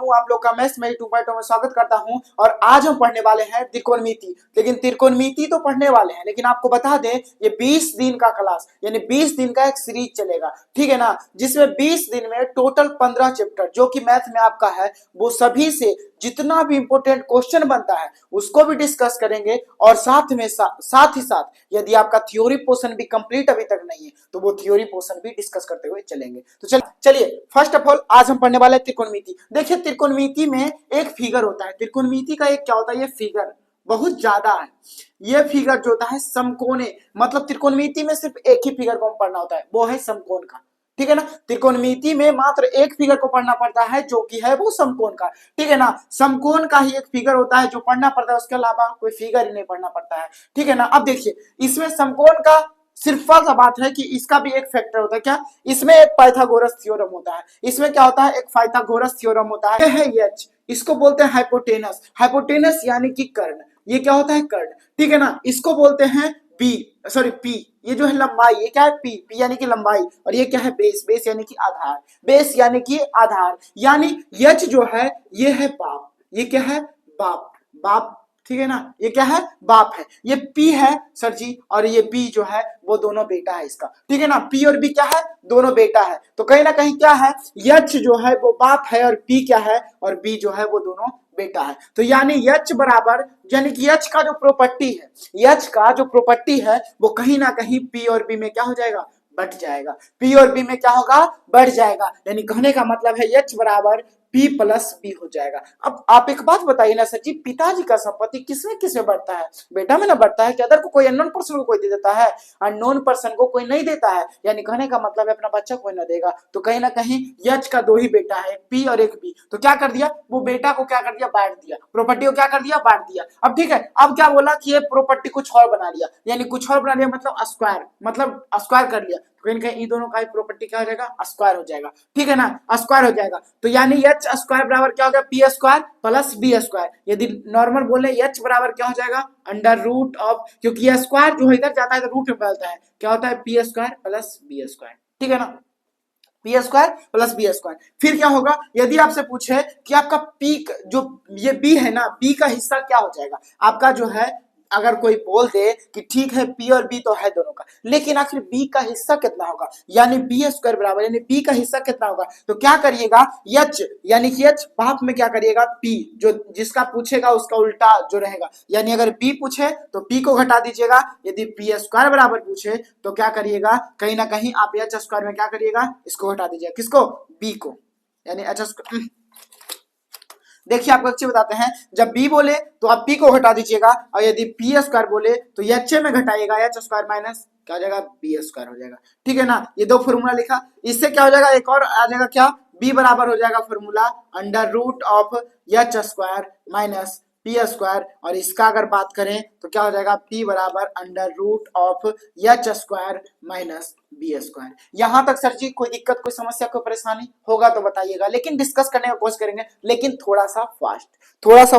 हूं आप लोग का मैथ्स में 2.0 में स्वागत करता हूं। और आज हम पढ़ने वाले हैं त्रिकोणमिति। लेकिन त्रिकोणमिति तो पढ़ने वाले हैं, लेकिन आपको बता दें ये 20 दिन का क्लास यानी 20 दिन का एक सीरीज चलेगा, ठीक है ना, जिसमें 20 दिन में टोटल 15 चैप्टर जो कि मैथ में आपका है वो सभी से जितना भी इंपोर्टेंट क्वेश्चन बनता है उसको भी डिस्कस करेंगे। और साथ ही साथ यदि आपका थ्योरी पोर्शन भी कंप्लीट अभी तक नहीं है तो वो थ्योरी पोर्शन भी डिस्कस करते हुए चलेंगे। तो चलिए फर्स्ट ऑफ ऑल आज हम पढ़ने वाले हैं त्रिकोणमिति। देखिए त्रिकोणमिति में एक फिगर होता है, त्रिकोणमिति का एक क्या होता है, ये फिगर बहुत ज्यादा है। ये फिगर जो होता है समकोणे, मतलब त्रिकोणमिति में सिर्फ एक ही फिगर को पढ़ना होता है, वो है समकोण का, ठीक है ना। त्रिकोणमिति में मात्र एक फिगर को पढ़ना पड़ता है जो कि है वो समकोण का, ठीक है ना। समकोण का ही एक फिगर होता है जो पढ़ना पड़ता है, उसके अलावा कोई फिगर ही नहीं पढ़ना पड़ता है, ठीक है ना। अब देखिए इसमें समकोण का सिर्फ सा बात है कि इसका भी एक फैक्टर होता है, क्या, इसमें एक पाइथागोरस थ्योरम होता है। इसमें क्या होता है, एक पाइथागोरस थ्योरम होता है। ये है एच, इसको बोलते हैं हाइपोटेनस। हाइपोटेनस यानी कि कर्ण, ये क्या होता है, कर्ण, ठीक है ना। इसको बोलते हैं पी, ये जो है लंबाई, ये क्या है, पी यानी कि लंबाई। और ये क्या है, बेस यानी कि आधार, यानी यच जो है ये है बाप, ये क्या है, बाप, ठीक है ना, ये क्या है, बाप है। ये पी है सर जी, और ये बी जो है वो दोनों बेटा है इसका, ठीक है ना। पी और बी क्या है, दोनों बेटा है। तो कहीं ना कहीं क्या है, यच जो है वो बाप है और पी क्या है, और बी जो है वो दोनों बेटा है। तो यानी यच बराबर, यानी कि यच का जो प्रॉपर्टी है वो कहीं ना कहीं पी और बी में क्या हो जाएगा, बढ़ जाएगा। पी और बी में क्या होगा, बढ़ जाएगा। यानी कहने का मतलब है यच बराबर P प्लस बी हो जाएगा। अब आप एक बात बताइए ना सर जी, पिताजी का संपत्ति किसमें बढ़ता है, बेटा में ना बढ़ता है। कि अदर को कोई अननोन पर्सन को कोई दे देता है, अननोन पर्सन को कोई नहीं देता है। यानी कहने का मतलब है अपना बच्चा कोई ना देगा। तो कहीं ना कहीं यच का दो ही बेटा है, पी और एक बी। तो क्या कर दिया, वो बेटा को क्या कर दिया, बांट दिया, प्रॉपर्टी को क्या कर दिया, बांट दिया। अब ठीक है, अब क्या बोला कि ये प्रॉपर्टी कुछ और बना लिया, यानी कुछ और बना लिया मतलब स्क्वायर कर लिया। कहीं कहीं इन दोनों का प्रॉपर्टी क्या हो जाएगा, स्क्वायर हो जाएगा, ठीक है ना, स्क्वायर हो जाएगा। तो यानी एच स्क्वायर बराबर क्या हो गया, P square plus B square. यदि नॉर्मल बोले एच बराबर क्या हो जाएगा, अंडर रूट ऑफ, क्योंकि ये स्क्वायर जो इधर जाता है तो रूट में बदलता है, क्या होता है, P square plus B square, ठीक है ना, P square plus B square. फिर क्या होगा, यदि आपसे पूछे कि आपका पी जो ये बी है ना, बी का हिस्सा क्या हो जाएगा आपका, जो है अगर कोई बोल दे कि ठीक है पी और बी तो है दोनों का, लेकिन आखिर बी का हिस्सा कितना होगा, यानी बी स्क्वायर बराबर, यानी बी का हिस्सा कितना होगा। तो क्या करिएगा, एच यानी कि एच भाप में क्या करिएगा, पी जो जिसका पूछेगा उसका उल्टा जो रहेगा। यानी अगर बी पूछे तो पी को घटा दीजिएगा, यदि पी स्क्वायर बराबर पूछे तो क्या करिएगा, कहीं ना कहीं आप एच स्क्वायर में क्या करिएगा, इसको घटा दीजिएगा, किसको, बी को, यानी एच स्क्वायर। देखिए आपको अच्छे बताते हैं, जब बी बोले तो आप पी को घटा दीजिएगा, और यदि पी स्क्वायर बोले तो एच में घटाइएगा, एच स्क्वायर माइनस क्या हो जाएगा, बी स्क्वायर हो जाएगा, ठीक है ना। ये दो फॉर्मूला लिखा, इससे क्या हो जाएगा, एक और आ जाएगा, क्या, बी बराबर हो जाएगा formula under root of H square minus P square. और इसका अगर बात करें तो क्या हो जाएगा, पी बराबर under root of H square minus B square. यहां तक सर जी कोई दिक्कत, कोई समस्या, कोई परेशानी होगा तो बताइएगा, लेकिन डिस्कस करने की कोशिश करेंगे, लेकिन थोड़ा सा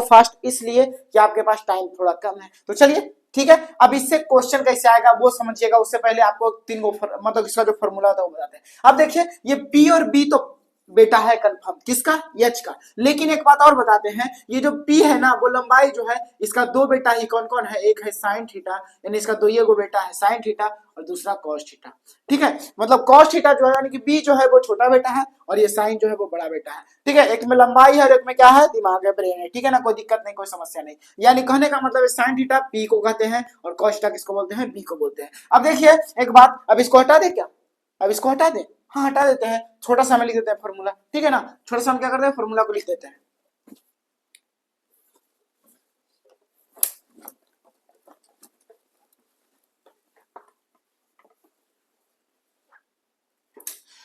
फास्ट इसलिए कि आपके पास टाइम थोड़ा कम है। तो चलिए ठीक है, अब इससे क्वेश्चन कैसे आएगा वो समझिएगा, उससे पहले आपको तीन गो मतलब इसका जो फॉर्मूला होता है वो बताते हैं। अब देखिए ये पी और बी तो बेटा है कंफर्म, किसका, एच का। लेकिन एक बात और बताते हैं, ये जो पी है ना वो लंबाई जो है, इसका दो बेटा ही कौन कौन है, एक है साइन थीटा, यानी इसका दो ये गो बेटा है साइन थीटा, और दूसरा कॉस थीटा, ठीक है। मतलब कॉस थीटा जो है यानी कि बी जो है वो छोटा बेटा है, और ये साइन जो है वो बड़ा बेटा है, ठीक है। एक में लंबाई है और एक में क्या है, दिमाग है, ब्रेन है, ठीक है ना, कोई दिक्कत नहीं, कोई समस्या नहीं। यानी कहने का मतलब साइन थीटा पी को कहते हैं और कॉस थीटा किसको बोलते हैं, बी को बोलते हैं। अब देखिए एक बात, अब इसको हटा दे क्या, अब इसको हटा दे, हाँ हटा देते हैं, छोटा सा में लिख देते हैं फॉर्मूला, ठीक है ना। छोटा सा हम क्या करते हैं, फॉर्मूला को लिख देते हैं।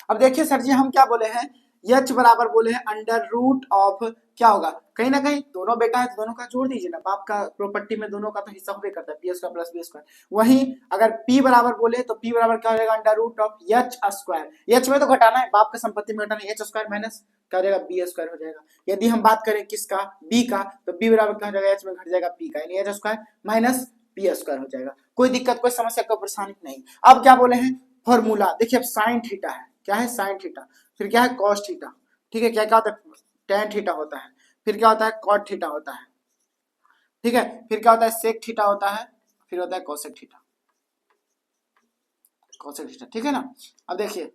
अब देखिए सर जी हम क्या बोले हैं, एच बराबर बोले हैं अंडर रूट ऑफ, क्या होगा, कहीं ना कहीं दोनों बेटा है तो दोनों का जोड़ दीजिए ना, बाप का प्रॉपर्टी में दोनों का तो हिस्सा होबे करता है, P square plus B square. वहीं अगर पी बराबर बोले तो पी बराबर क्या हो जाएगा, under root of H square, H में तो घटाना है, बाप का संपत्ति में घटाना है, एच स्क्वायर माइनस क्या हो जाएगा, बी स्क्वायर हो जाएगा। यदि हम बात करें किसका, बी का, तो बी बराबर क्या हो जाएगा, एच में घट जाएगा पी का, यानी H square minus P square हो जाएगा। कोई दिक्कत, कोई समस्या, कोई परेशानी नहीं। अब क्या बोले हैं, फॉर्मूला देखिए, अब साइन थीटा है, क्या है, साइन थीटा, फिर क्या है, कॉस थीटा, ठीक है, क्या क्या होता है, tan थीटा होता है, फिर क्या होता है cot थीटा होता है, ठीक है, फिर क्या होता है sec थीटा होता है, फिर होता है cosec थीटा, ठीक है ना। अब देखिए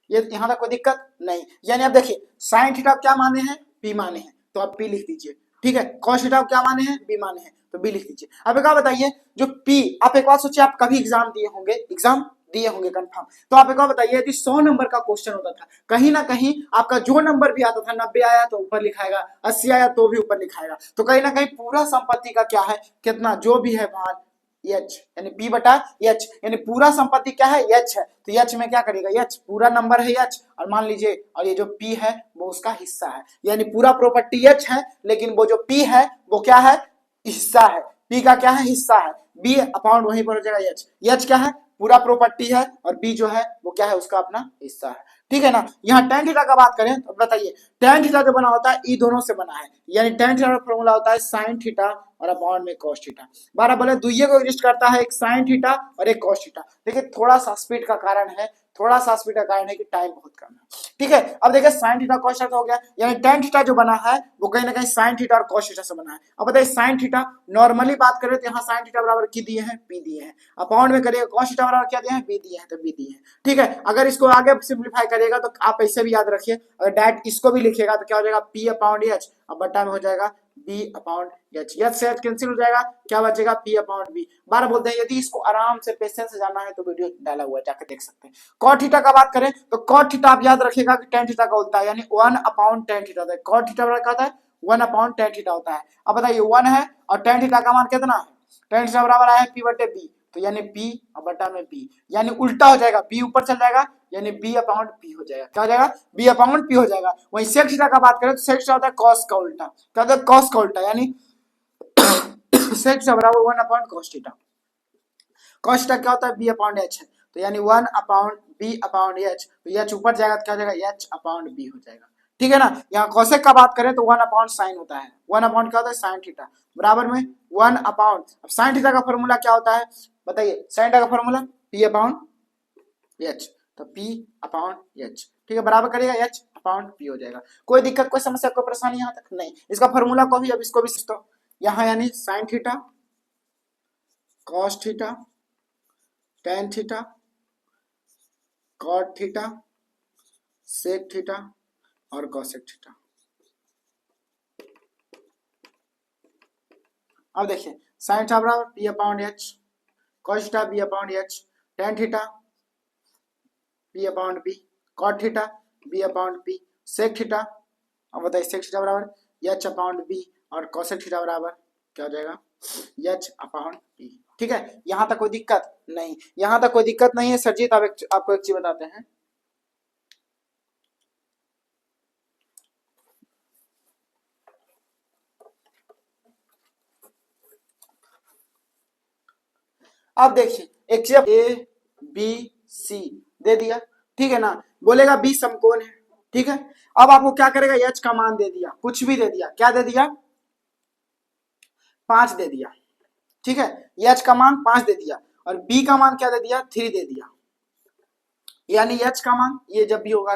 ये यहां तक कोई दिक्कत नहीं, यानी अब देखिए साइन थीटा क्या माने हैं, पी माने हैं, तो आप पी लिख दीजिए, ठीक है, कॉस थीटा क्या माने हैं, बी माने हैं, तो बी लिख दीजिए। अब एक बात बताइए, जो पी, आप एक बात सोचिए, आप कभी एग्जाम दिए होंगे कंफर्म, तो आप एक बात बताइए, यदि 100 नंबर का क्वेश्चन होता था, कहीं ना कहीं आपका जो नंबर भी आता था, 90 आया तो ऊपर लिखाएगा, 80 आया तो भी ऊपर लिखाएगा, तो कहीं ना कहीं पूरा संपत्ति का क्या है, कितना जो भी है भाग एच, यानी पी बटा एच, यानी पूरा संपत्ति क्या है एच है, तो एच में क्या करेगा, एच पूरा नंबर है एच, और मान लीजिए और ये जो पी है वो उसका हिस्सा है, यानी पूरा प्रॉपर्टी एच है, लेकिन वो जो पी है वो क्या है, हिस्सा है, पी का क्या है, हिस्सा है, बी अपॉन वहीं पर हो जाएगा एच, एच क्या है पूरा प्रॉपर्टी है, और बी जो है वो क्या है उसका अपना हिस्सा है, ठीक है ना। यहाँ tan थीटा का बात करें तो बताइए tan थीटा जो बना होता है ई दोनों से बना है, यानी tan थीटा का फॉर्मूला होता है sin थीटा और अपॉन में cos थीटा, बारह बोले दुइये को एग्जिस्ट करता है, एक sin थीटा और एक cos थीटा। देखिए थोड़ा सा स्पीड का कारण है, कि टाइम बहुत कम है, ठीक है। अब देखिए sin थीटा cos थीटा हो गया, यानी tan थीटा जो बना है वो कहीं ना कहीं sin थीटा और cos थीटा से बना है। अब बताइए sin थीटा नॉर्मली बात करें तो यहाँ sin थीटा बराबर की दिए हैं, p दिए हैं, अपॉन में करिएगा cos थीटा बराबर क्या दिए हैं, b दिए हैं, तो b दिए हैं, ठीक है। अगर इसको आगे सिंप्लीफाई करिएगा तो आप ऐसे भी याद रखिए, अगर डायरेक्ट इसको भी लिखिएगा तो क्या हो जाएगा p अपॉन h, अब बट्टा में हो जाएगा b अपॉन h, यह से कैंसिल हो जाएगा, क्या बचेगा p अपॉन b। बारह बोलते हैं, यदि इसको आराम से पेशेंस से जाना है तो वीडियो डाला हुआ है, जाकर देख सकते हैं। cot थीटा का बात करें तो cot थीटा आप याद रखिएगा कि tan थीटा का उल्टा है, यानी 1 अपॉन tan थीटा होता है, cot थीटा बराबर क्या होता है 1 अपॉन tan थीटा होता है। अब बताइए 1 है और tan थीटा का मान कितना है, tan थीटा बराबर है p बटे b, तो यानी p और बटा में b, यानी उल्टा हो जाएगा, b ऊपर चल जाएगा, यानी b अपॉन p हो जाएगा, क्या हो जाएगा b अपॉन p हो जाएगा। वहीं sec थीटा का बात करें तो sec थीटा होता है cos का उल्टा, क्या होता है cos का उल्टा, यानी sec थीटा बराबर 1 upon cos theta, cos theta क्या होता है b अपॉन h है, तो यानी 1 अपॉन b अपॉन h, तो h ऊपर जाएगा तो क्या हो जाएगा h अपॉन b हो जाएगा, ठीक है ना। यहाँ cosec का बात करें तो 1 अपॉन sin होता है, 1 अपॉन क्या होता है sin थीटा, बराबर में 1 अपॉन, अब sin थीटा का फॉर्मूला क्या होता है बताइए, sin थीटा का फॉर्मूला p अपॉन h, तो p अपॉन h, ठीक है, बराबर करेगा h अपॉन p हो जाएगा। कोई दिक्कत कोई समस्या कोई परेशानी यहाँ तक नहीं, इसका फॉर्मूला को भी अब इसको भी तो यहाँ यानी sin theta cos theta tan theta cot theta sec theta और cosec थीटा। अब देखिए sin थीटा बराबर p upon h, cos theta b upon h, tan theta b upon b, cot theta b upon p, sec theta, अब बताइए sec theta बराबर h upon b और cosec theta बराबर क्या हो जाएगा h अपॉन p, ठीक है। यहां तक कोई दिक्कत नहीं, यहां तक कोई दिक्कत नहीं है। सरजीत आपको एक चीज बताते हैं, अब देखिए एक चीज ए बी सी दे दिया, ठीक है ना, बोलेगा बी समकोण है, ठीक है। अब आपको क्या करेगा, एच का मान दे दिया, कुछ भी दे दिया, क्या दे दिया 5 दे दिया, ठीक है, एच का मान 5 दे दिया, और बी का मान क्या दे दिया 3 दे दिया, यानी एच का मान ये जब भी होगा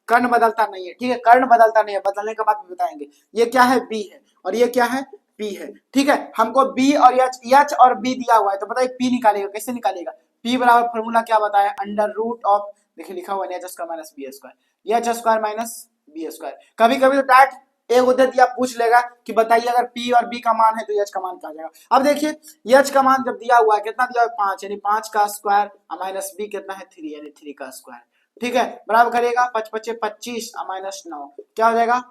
कर्ण बदलता नहीं है, ठीक है, कर्ण बदलता नहीं है, बदलने के बाद भी बताएंगे। ये क्या है बी है और ये क्या है पी है, ठीक है। हमको बी और एच और बी दिया हुआ है, तो बताइए पी निकालेगा, कैसे निकालेगा, पी बराबर फॉर्मूला क्या बताया, अंडर रूट ऑफ, देखिए लिखा हुआ है H square minus B square, H square minus B square. कभी कभी तो डायरेक्ट एक उधर दिया पूछ लेगा कि बताइए अगर पी और बी का मान है तो एच का मान क्या आ जाएगा। अब देखिए एच का मान जब दिया हुआ है कितना दिया हुआ है 5, यानी 5 का स्क्वायर माइनस बी कितना है 3, यानी 3 का स्क्वायर, ठीक है, बराबर करेगा 5 5 25 माइनस 9 क्या हो जाएगा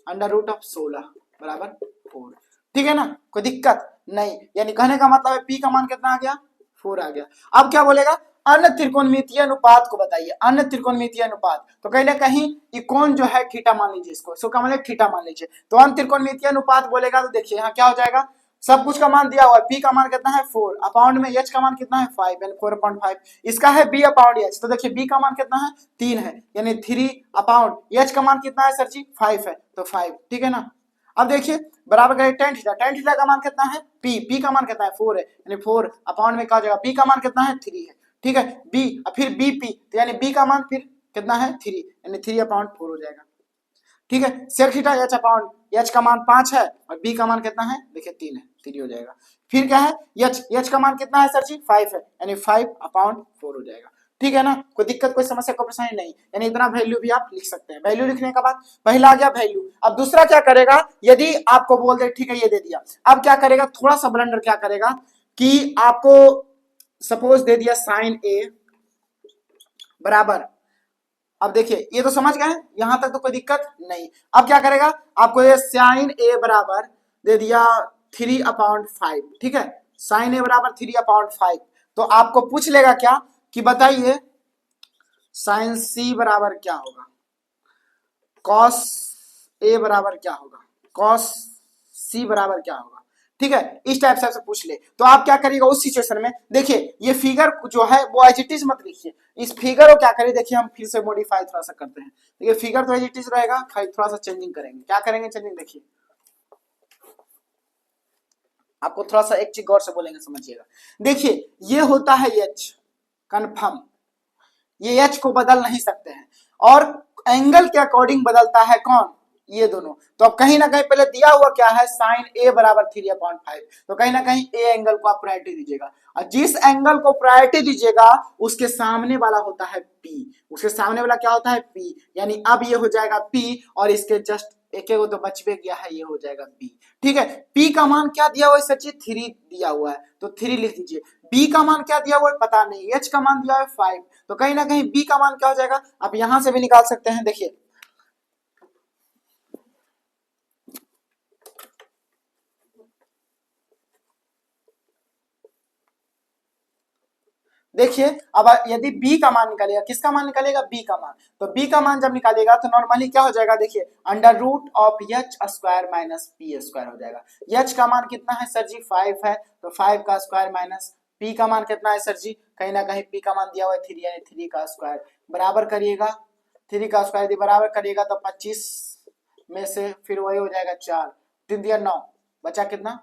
अंडर रूट ऑफ 16 बराबर 4, ठीक है ना, कोई दिक्कत नहीं। यानी कहने का मतलब है पी का मान कितना आ गया 4 आ गया। अब क्या बोलेगा अन्य त्रिकोणमितीय अनुपात को बताइए, अन्य त्रिकोणमितीय अनुपात, तो कहीं ना कहीं इकोन जो है थीटा मान लीजिए, इसको क्या मान लीजिए थीटा मान लीजिए, तो अन्य त्रिकोणमितीय अनुपात बोलेगा तो देखिए यहाँ क्या हो जाएगा, सब कुछ का मान दिया हुआ है, पी का मान कितना है 4, अपाउंड में एच का मान कितना है 5, यानी 4/5, इसका है बी अपाउंड एच, तो देखिए बी का मान कितना है 3 है, यानी 3 अपाउंड एच का मान कितना है सर जी 5 है, तो 5, ठीक है ना। अब देखिए बराबर करें tan थीटा, tan थीटा का मान कितना है p का मान कितना है 4 है, यानी 4 अपाउंड में क्या हो जाएगा p का मान कितना है 3 है, ठीक है, b फिर bp, तो यानी b का मान फिर कितना है 3, यानी 3/4 हो जाएगा। ठीक है, sec theta H upon H का मान 5 है और बी का मान कितना है, देखिए 3 है, 3 हो जाएगा। फिर क्या है, एच का मान कितना है सर जी 5 है, यानी 5/4 हो जाएगा। ठीक है ना, कोई दिक्कत कोई समस्या कोई परेशानी नहीं, यानी इतना वैल्यू भी आप लिख सकते हैं। वैल्यू लिखने के बाद पहला आ गया वैल्यू। अब दूसरा क्या करेगा, यदि आपको बोल दे ठीक है ये दे दिया, अब क्या करेगा, थोड़ा सा ब्लंडर क्या करेगा कि आपको सपोज दे दिया साइन ए बराबर, अब देखिए ये तो समझ गए, यहां तक तो कोई दिक्कत नहीं। अब क्या करेगा, आपको ये साइन ए बराबर दे दिया 3/5, ठीक है, साइन ए बराबर 3/5, तो आपको पूछ लेगा क्या कि बताइए साइन सी बराबर क्या होगा, कॉस ए बराबर क्या होगा, कॉस सी बराबर क्या होगा। ठीक है, इस टाइप से आपसे पूछ ले तो आप क्या करिएगा उस सिचुएशन में, देखिए ये फिगर जो है वो एज इट इज मत लिखिए, इस फिगर को क्या करिए, देखिए हम फिर से मॉडिफाई थोड़ा सा करते हैं। देखिए फिगर तो एज इट इज रहेगा, खाली थोड़ा सा चेंजिंग करेंगे। क्या करेंगे चेंजिंग, देखिए आपको थोड़ा सा एक चीज गौर से बोलेंगे समझिएगा। देखिए ये होता है एच कन्फर्म, ये एच को बदल नहीं सकते हैं, और एंगल के अकॉर्डिंग बदलता है कौन, ये दोनों। तो अब कहीं ना कहीं पहले दिया हुआ क्या है साइन ए बराबर 3/5, तो कहीं ना कहीं ए एंगल को आप प्रायोरिटी दीजिएगा, और जिस एंगल को प्रायोरिटी दीजिएगा उसके सामने वाला होता है पी, उसके सामने वाला क्या होता है पी, यानी अब ये हो जाएगा पी और इसके जस्ट एक तो बचवे गया है, ये हो जाएगा बी। ठीक है, पी का मान क्या दिया हुआ है सचिन, 3 दिया हुआ है, तो 3 लिख दीजिए। बी का मान क्या दिया हुआ है पता नहीं, एच का मान दिया है 5, तो कहीं ना कहीं बी का मान क्या हो जाएगा, आप यहां से भी निकाल सकते हैं। देखिए देखिए अब यदि b का मान निकालेगा, किसका मान निकालेगा, b का मान, तो b का मान जब निकालेगा तो नॉर्मली क्या हो जाएगा, देखिए √(h² - p² हो जाएगा। h का मान कितना है सर जी 5 है, तो 5 का स्क्वायर माइनस p का मान कितना है सर जी, कहीं ना कहीं p का मान दिया हुआ है 3, यानी 3 का स्क्वायर बराबर करिएगा, 3 का स्क्वायर यदि बराबर करिएगा तो 25 में से फिर वही हो जाएगा 4, 3 दिया 9, बचा कितना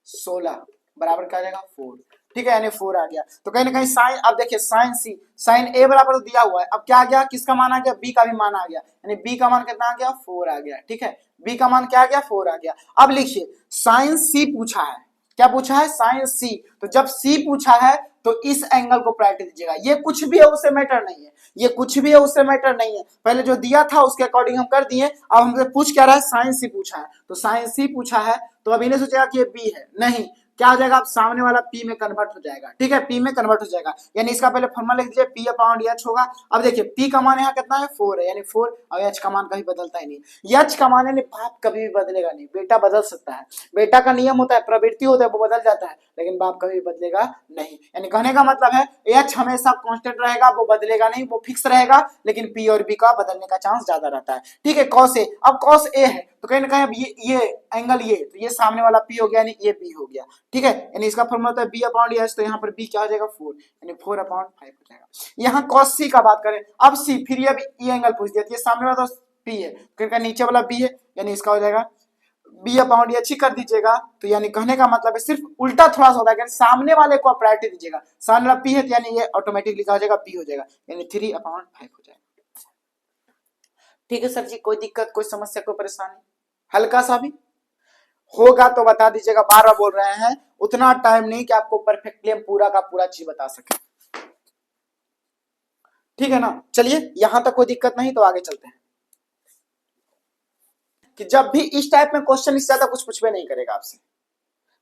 16, बराबर क्या आ जाएगा 4। ठीक है, यानी 4 आ गया, तो कहीं ना कहीं साइन, अब देखिए साइन सी, साइन ए बराबर तो दिया हुआ है, अब क्या आ गया, किसका मान आ गया, बी का भी मान आ गया, यानी बी का मान कितना आ गया 4 आ गया। ठीक है, बी का मान क्या आ गया 4 आ गया। अब लिखिए साइन सी पूछा है, क्या पूछा है साइन सी, तो जब सी पूछा है तो इस एंगल को प्रायोरिटी दीजिएगा, ये कुछ भी है उससे मैटर नहीं है, ये कुछ भी है उससे मैटर नहीं है, पहले जो दिया था उसके अकॉर्डिंग हम कर दिए। अब हमसे पूछ क्या रहा है, साइन सी पूछा है, तो साइन सी पूछा है तो अब इन्हें सोचेगा कि ये बी है, नहीं क्या हो जाएगा, अब सामने वाला p में कन्वर्ट हो जाएगा। ठीक है, p में कन्वर्ट हो जाएगा, यानी इसका पहले फॉर्मूला लिख दीजिए p/h होगा। अब देखिए p का मान यहाँ कितना है 4 है, यानी 4, और h का मान कभी बदलता ही नहीं, h का मान यानी बाप कभी भी बदलेगा नहीं, बेटा बदल सकता है, बेटा का नियम होता है, प्रवृत्ति होता है, वो बदल जाता है, लेकिन बाप कभी बदलेगा नहीं। यानी कहने का मतलब है h हमेशा कांस्टेंट रहेगा, वो बदलेगा नहीं, वो फिक्स रहेगा, लेकिन p और b का बदलने का चांस ज्यादा रहता है। ठीक है, cos a, अब cos a है तो कहीं ना कहीं अब ये एंगल ये, तो ये सामने वाला p हो गया, यानी ये b हो गया। ठीक है, यानी इसका फॉर्मूला होता है b/h, तो यहाँ पर b क्या हो जाएगा 4, यानी 4/5 हो जाएगा। यहाँ cos c का बात करें, अब c फिर ये एंगल पूछ दिया, ये सामने वाला तो p है, क्योंकि नीचे वाला b है, यानी इसका हो जाएगा b/h ही कर दीजिएगा। तो यानी कहने का मतलब है सिर्फ उल्टा थोड़ा सा होता है, सामने वाले को आप प्रायोरिटी दीजिएगा, सामने वाला p है तो यानी ये ऑटोमेटिकली क्या हो जाएगा b हो जाएगा, यानी 3/5 हो जाएगा। ठीक है सर जी, कोई दिक्कत कोई समस्या कोई परेशानी, हल्का सा भी होगा तो बता दीजिएगा, बार बार बोल रहे हैं, उतना टाइम नहीं कि आपको परफेक्टली हम पूरा का पूरा चीज बता सके। ठीक है ना, चलिए यहां तक कोई दिक्कत नहीं, तो आगे चलते हैं कि जब भी इस टाइप में क्वेश्चन इससे ज्यादा कुछ पूछवे नहीं करेगा आपसे,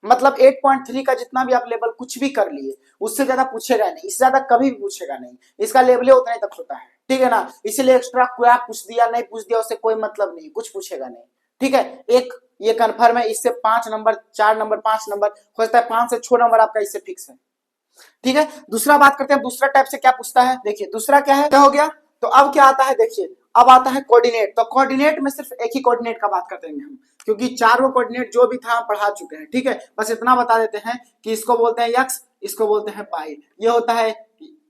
मतलब 8.3 का जितना भी आप लेवल कुछ भी कर लिए उससे ज्यादा पूछेगा नहीं, इससे ज्यादा कभी भी पूछेगा नहीं, इसका लेवल उतना ही तक होता है। ठीक है ना, इसलिए एक्स्ट्रा क्या पूछ दिया नहीं पूछ दिया उससे कोई मतलब नहीं, कुछ पूछेगा नहीं। ठीक है, एक ये कन्फर्म है, इससे 5 नंबर 4 नंबर 5 नंबर हो सकता है, 5 से 6 नंबर आपका इससे फिक्स है। ठीक है, दूसरा बात करते हैं, दूसरा टाइप से क्या पूछता है, देखिए दूसरा क्या है, क्या हो गया, तो अब क्या आता है, देखिए अब आता है कोऑर्डिनेट, तो कोऑर्डिनेट में सिर्फ एक ही कोऑर्डिनेट का बात करते हैं हम, क्योंकि चारों कोऑर्डिनेट जो भी था हम पढ़ा चुके हैं। ठीक है, बस इतना बता देते हैं कि इसको बोलते हैं एक्स, इसको बोलते हैं पाई, ये होता है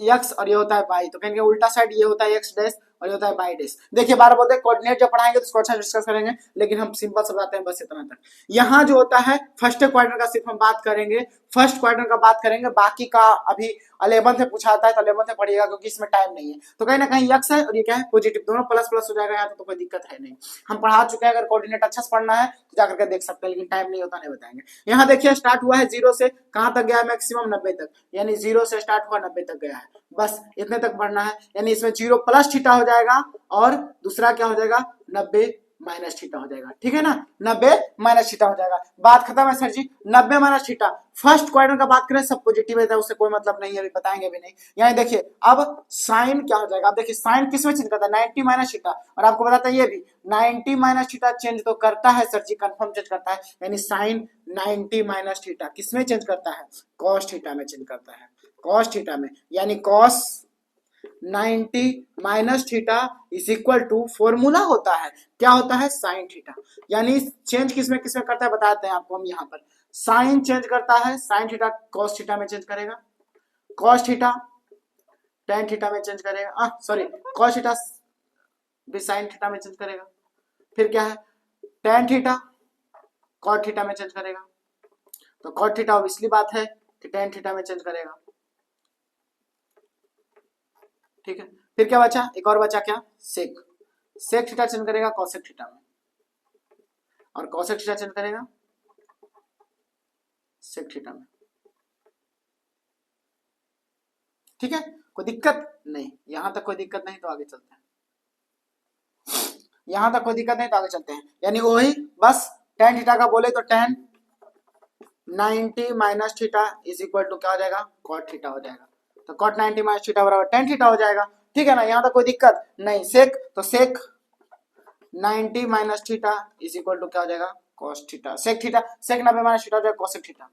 एक्स और ये होता है पाई, तो कहेंगे उल्टा साइड ये होता है एक्स डैश और ये होता है बाई डेज। देखिए बार बोलते हैं कोऑर्डिनेट जब पढ़ाएंगे तो इसको अच्छा डिस्कस करेंगे, लेकिन हम सिंपल समझाते हैं बस इतना तक। यहाँ जो होता है फर्स्ट क्वार्टर का सिर्फ हम बात करेंगे, फर्स्ट क्वार्टर का बात करेंगे, बाकी का अभी 11th में पूछा आता है तो 11th में पढ़िएगा क्योंकि इसमें टाइम नहीं है। तो कहीं ना कहीं यक्स है और ये क्या है पॉजिटिव, दोनों प्लस प्लस हो जाएगा यहाँ तो कोई दिक्कत है नहीं। हम पढ़ा चुके हैं, अगर कोऑर्डिनेट अच्छा से पढ़ना है तो जाकर के देख सकते हैं, लेकिन टाइम नहीं होता नहीं बताएंगे। यहाँ देखिए स्टार्ट हुआ है 0 से, कहां तक गया है मैक्सिमम 90 तक, यानी 0 से स्टार्ट हुआ 90 तक गया है, बस इतने तक पढ़ना है। यानी इसमें 0 प्लस थीटा हो जाएगा और दूसरा क्या हो जाएगा 90 माइनस थीटा हो जाएगा, ठीक है ना, 90 माइनस थीटा हो जाएगा। बात खत्म है सर जी। 90 माइनस थीटा फर्स्ट क्वाड्रेंट का बात करें सब पॉजिटिव है, उससे कोई मतलब नहीं है, अभी बताएंगे भी नहीं। यानी देखिए अब साइन क्या हो जाएगा, अब देखिए साइन किस में चेंज करता है 90 माइनस थीटा, और आपको बताता है ये भी 90 माइनस थीटा चेंज तो करता है सर जी, कंफर्म चेंज करता है। यानी साइन 90 माइनस थीटा किस में चेंज करता है, कॉस थीटा में चेंज करता है, कॉस थीटा में। यानी cos 90 minus theta is equal to formula होता है, क्या होता है साइन थीटा। यानी चेंज किसमें किसमें करता है बताते हैं आपको हम। यहाँ पर साइन चेंज करता है, साइन थीटा कॉस थीटा में चेंज करेगा, कॉस थीटा टेन थीटा में चेंज करेगा, सॉरी कॉस थीटा भी साइन थीटा में चेंज करेगा। फिर क्या है टेन थीटा कॉट थीटा में चेंज करेगा, तो कॉट थीटा ऑब्वियसली बात है कि टेन थीटा में चेंज करेगा, ठीक है। फिर क्या बचा, एक और बचा क्या सेक, सेक थीटा चेंज करेगा कॉसेक थीटा में, और कॉसेक थीटा चेंज करेगा सेक थीटा में, ठीक है। कोई दिक्कत नहीं, यहां तक कोई दिक्कत नहीं तो आगे चलते हैं, यहां तक कोई दिक्कत नहीं तो आगे चलते हैं। यानी वही बस टेन थीटा का बोले तो tan 90 minus theta is equal to क्या हो जाएगा कॉट थीटा हो जाएगा, तो कॉट 90 माइनस थीटा बराबर टेन थीटा हो जाएगा, ठीक है ना। यहाँ तक कोई दिक्कत नहीं। सेक तो sec 90 minus theta is equal to क्या हो जाएगा cos theta, sec theta sec 90 minus theta हो जाएगा कोसेक थीटा,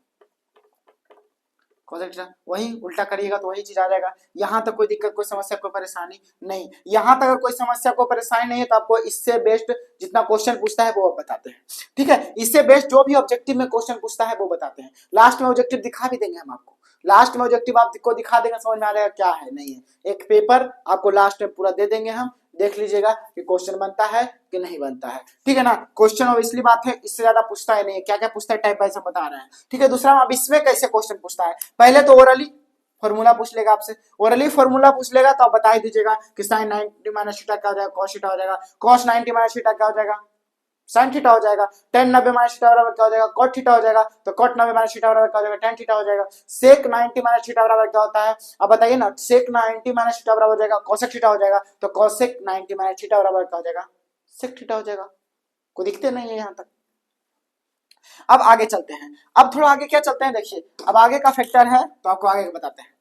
कोसेक थीटा वही उल्टा करिएगा तो वही चीज आ जाएगा। यहाँ तक कोई दिक्कत कोई समस्या कोई परेशानी नहीं, यहाँ तक अगर कोई समस्या कोई परेशानी नहीं है तो आपको इससे बेस्ट जितना क्वेश्चन पूछता है वो बताते हैं, ठीक है। इससे बेस्ट जो भी ऑब्जेक्टिव में क्वेश्चन पूछता है वो बताते हैं, लास्ट में ऑब्जेक्टिव दिखा भी देंगे हम आपको, लास्ट में ऑब्जेक्टिव आपको दिखा देंगे, समझ में आ जाएगा क्या है नहीं है। एक पेपर आपको लास्ट में पूरा दे देंगे हम, देख लीजिएगा कि क्वेश्चन बनता है कि नहीं बनता है, ठीक है ना। क्वेश्चन अब इसलिए बात है इससे ज्यादा पूछता है नहीं है, क्या क्या पूछता है टाइप वाइज हम बता रहे हैं, ठीक है। दूसरा अब इसमें कैसे क्वेश्चन पूछता है, पहले तो ओरली फॉर्मूला पूछ लेगा आपसे, ओरली फॉर्मूला पूछ लेगा तो आप बता ही दीजिएगा कि साइन 90 माइनस थीटा क्या हो जाएगा कॉस थीटा हो जाएगा, कॉस 90 माइनस थीटा क्या हो जाएगा साइन थीटा हो जाएगा, टेन 90 माइनस थीटा बराबर क्या हो जाएगा कॉट थीटा हो जाएगा, तो कॉट 90 माइनस थीटा बराबर क्या हो जाएगा टेन थीटा हो जाएगा। सेक 90 माइनस थीटा बराबर क्या होता है अब बताइए ना, सेक 90 माइनस थीटा बराबर हो जाएगा कोसेक थीटा हो जाएगा, तो कोसेक 90 माइनस थीटा बराबर क्या हो जाएगा सेक थीटा हो जाएगा। कोई दिखते नहीं है यहाँ तक। अब आगे चलते हैं, अब थोड़ा आगे क्या चलते हैं, देखिए अब आगे का फैक्टर है तो आपको आगे बताते हैं।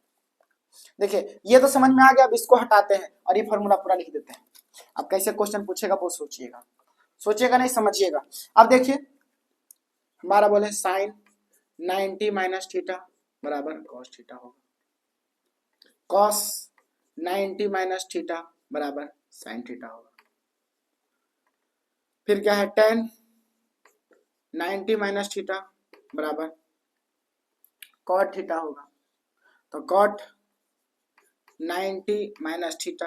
देखिए ये तो समझ में आ गया, अब इसको हटाते हैं और ये फॉर्मूला पूरा लिख देते हैं। अब कैसे क्वेश्चन पूछेगा वो सोचिएगा, सोचिएगा नहीं समझिएगा। अब देखिए हमारा बोले साइन 90 माइनस थीटा बराबर कॉस थीटा होगा, कॉस 90 माइनस थीटा बराबर साइन थीटा होगा। फिर क्या है टेन 90 माइनस थीटा बराबर कॉट थीटा होगा, तो कॉट 90 माइनस थीटा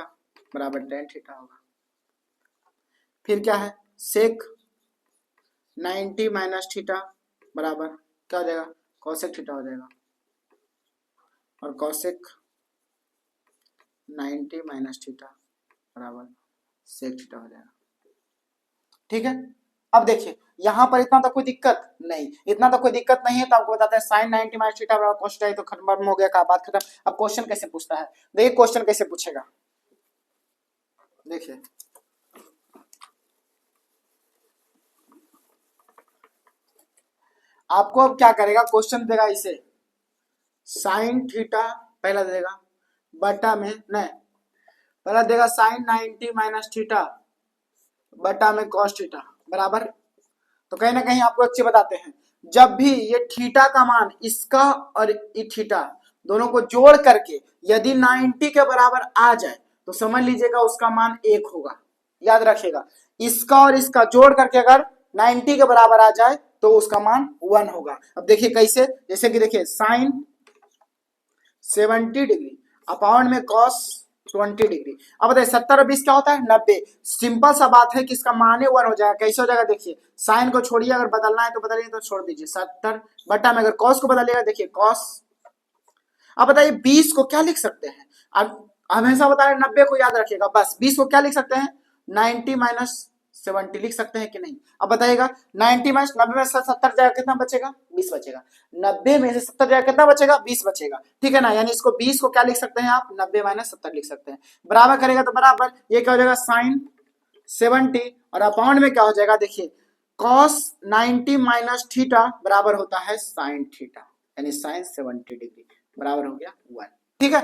बराबर टेन थीटा होगा। फिर क्या है सेक 90 माइनस थीटा बराबर क्या हो जाएगा कॉसेक थीटा हो जाएगा, और कॉसेक 90 माइनस थीटा बराबर सेक थीटा हो जाएगा, ठीक है। अब देखिए यहाँ पर इतना तो कोई दिक्कत नहीं, इतना तो कोई दिक्कत नहीं है, तो आपको बताते हैं साइन 90 माइनस थीटा बराबर कॉस थीटा, तो खत्म हो गया का बात खत्म। अब क्वेश्चन कैसे पूछता है, देखिए क्वेश्चन कैसे पूछेगा, देखिए आपको अब क्या करेगा, क्वेश्चन देगा इसे साइन थीटा पहला देगा बटा में नहीं, पहला देगा साइन 90 माइनस थीटा बटा में कॉस थीटा बराबर, तो कहीं ना कहीं आपको एक चीज बताते हैं, जब भी ये थीटा का मान इसका और ये थीटा दोनों को जोड़ करके यदि 90 के बराबर आ जाए तो समझ लीजिएगा उसका मान 1 होगा, याद रखिएगा। इसका और इसका जोड़ करके अगर 90 के बराबर आ जाए तो उसका मान 1 होगा। अब देखिए कैसे, जैसे कि देखिए साइन 70 डिग्री अपॉन में कॉस 20 डिग्री। अब बताइए 70 और 20 क्या होता है 90। सिंपल सा बात है कि इसका मान ही 1 हो जाएगा। कैसे हो जाएगा देखिए, साइन को छोड़िए, अगर बदलना है तो बदलिए, तो छोड़ दीजिए 70 बटा में अगर कॉस को बदलिएगा देखिए कॉस। अब बताइए 20 को क्या लिख सकते हैं, अब हमेशा बता रहे 90 को याद रखिएगा, बस 20 को क्या लिख सकते हैं 90 माइनस 70 लिख सकते हैं कि नहीं। अब बताइएगा 90 माइनस 90 में से 70 जाएगा कितना बचेगा 20 बचेगा, 90 में से 70 जाएगा कितना बचेगा 20 बचेगा, ठीक है ना। यानी इसको 20 को क्या लिख सकते हैं आप 90 माइनस 70 लिख सकते हैं। बराबर करेगा तो बराबर ये क्या हो जाएगा साइन 70 और अपॉन में क्या हो जाएगा देखिए कॉस 90 माइनस थीटा बराबर होता है साइन थीटा, यानी साइन 70 डिग्री बराबर हो गया 1। ठीक है,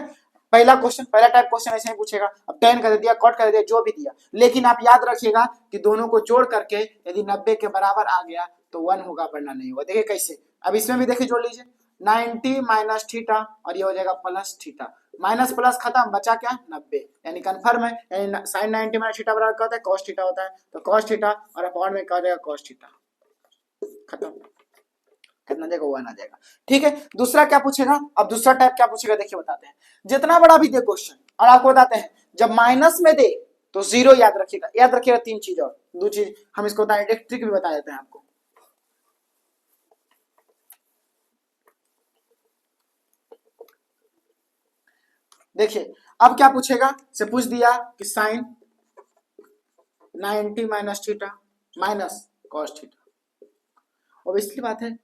पहला क्वेश्चन, पहला टाइप क्वेश्चन ऐसे ही पूछेगा। अब टेन कर दिया, कॉट कर दिया, जो भी दिया, लेकिन आप याद रखिएगा कि दोनों को जोड़ करके यदि 90 के बराबर आ गया तो 1 होगा, वरना नहीं होगा। देखिए कैसे, अब इसमें भी देखिए जोड़ लीजिए 90 माइनस थीटा और ये हो जाएगा प्लस थीटा, माइनस प्लस खत्म, बचा क्या 90, यानी कंफर्म है, यानी साइन 90 माइनस थीटा बराबर क्या होता है कॉस थीटा होता है, तो कॉस थीटा और अपॉन में क्या हो जाएगा कॉस थीटा, खत्म, कितना देगा 1 आ जाएगा। ठीक है, दूसरा क्या पूछेगा, अब दूसरा टाइप क्या पूछेगा देखिए बताते हैं। जितना बड़ा भी दे क्वेश्चन और आपको बताते हैं जब माइनस में दे तो जीरो याद रखिएगा, याद रखिएगा। तीन चीज और दो चीज हम इसको बताएं, एक ट्रिक भी बता देते हैं आपको। देखिए अब क्या पूछेगा, से पूछ दिया कि sine 90 minus theta minus cos theta, अब इसकी बात है,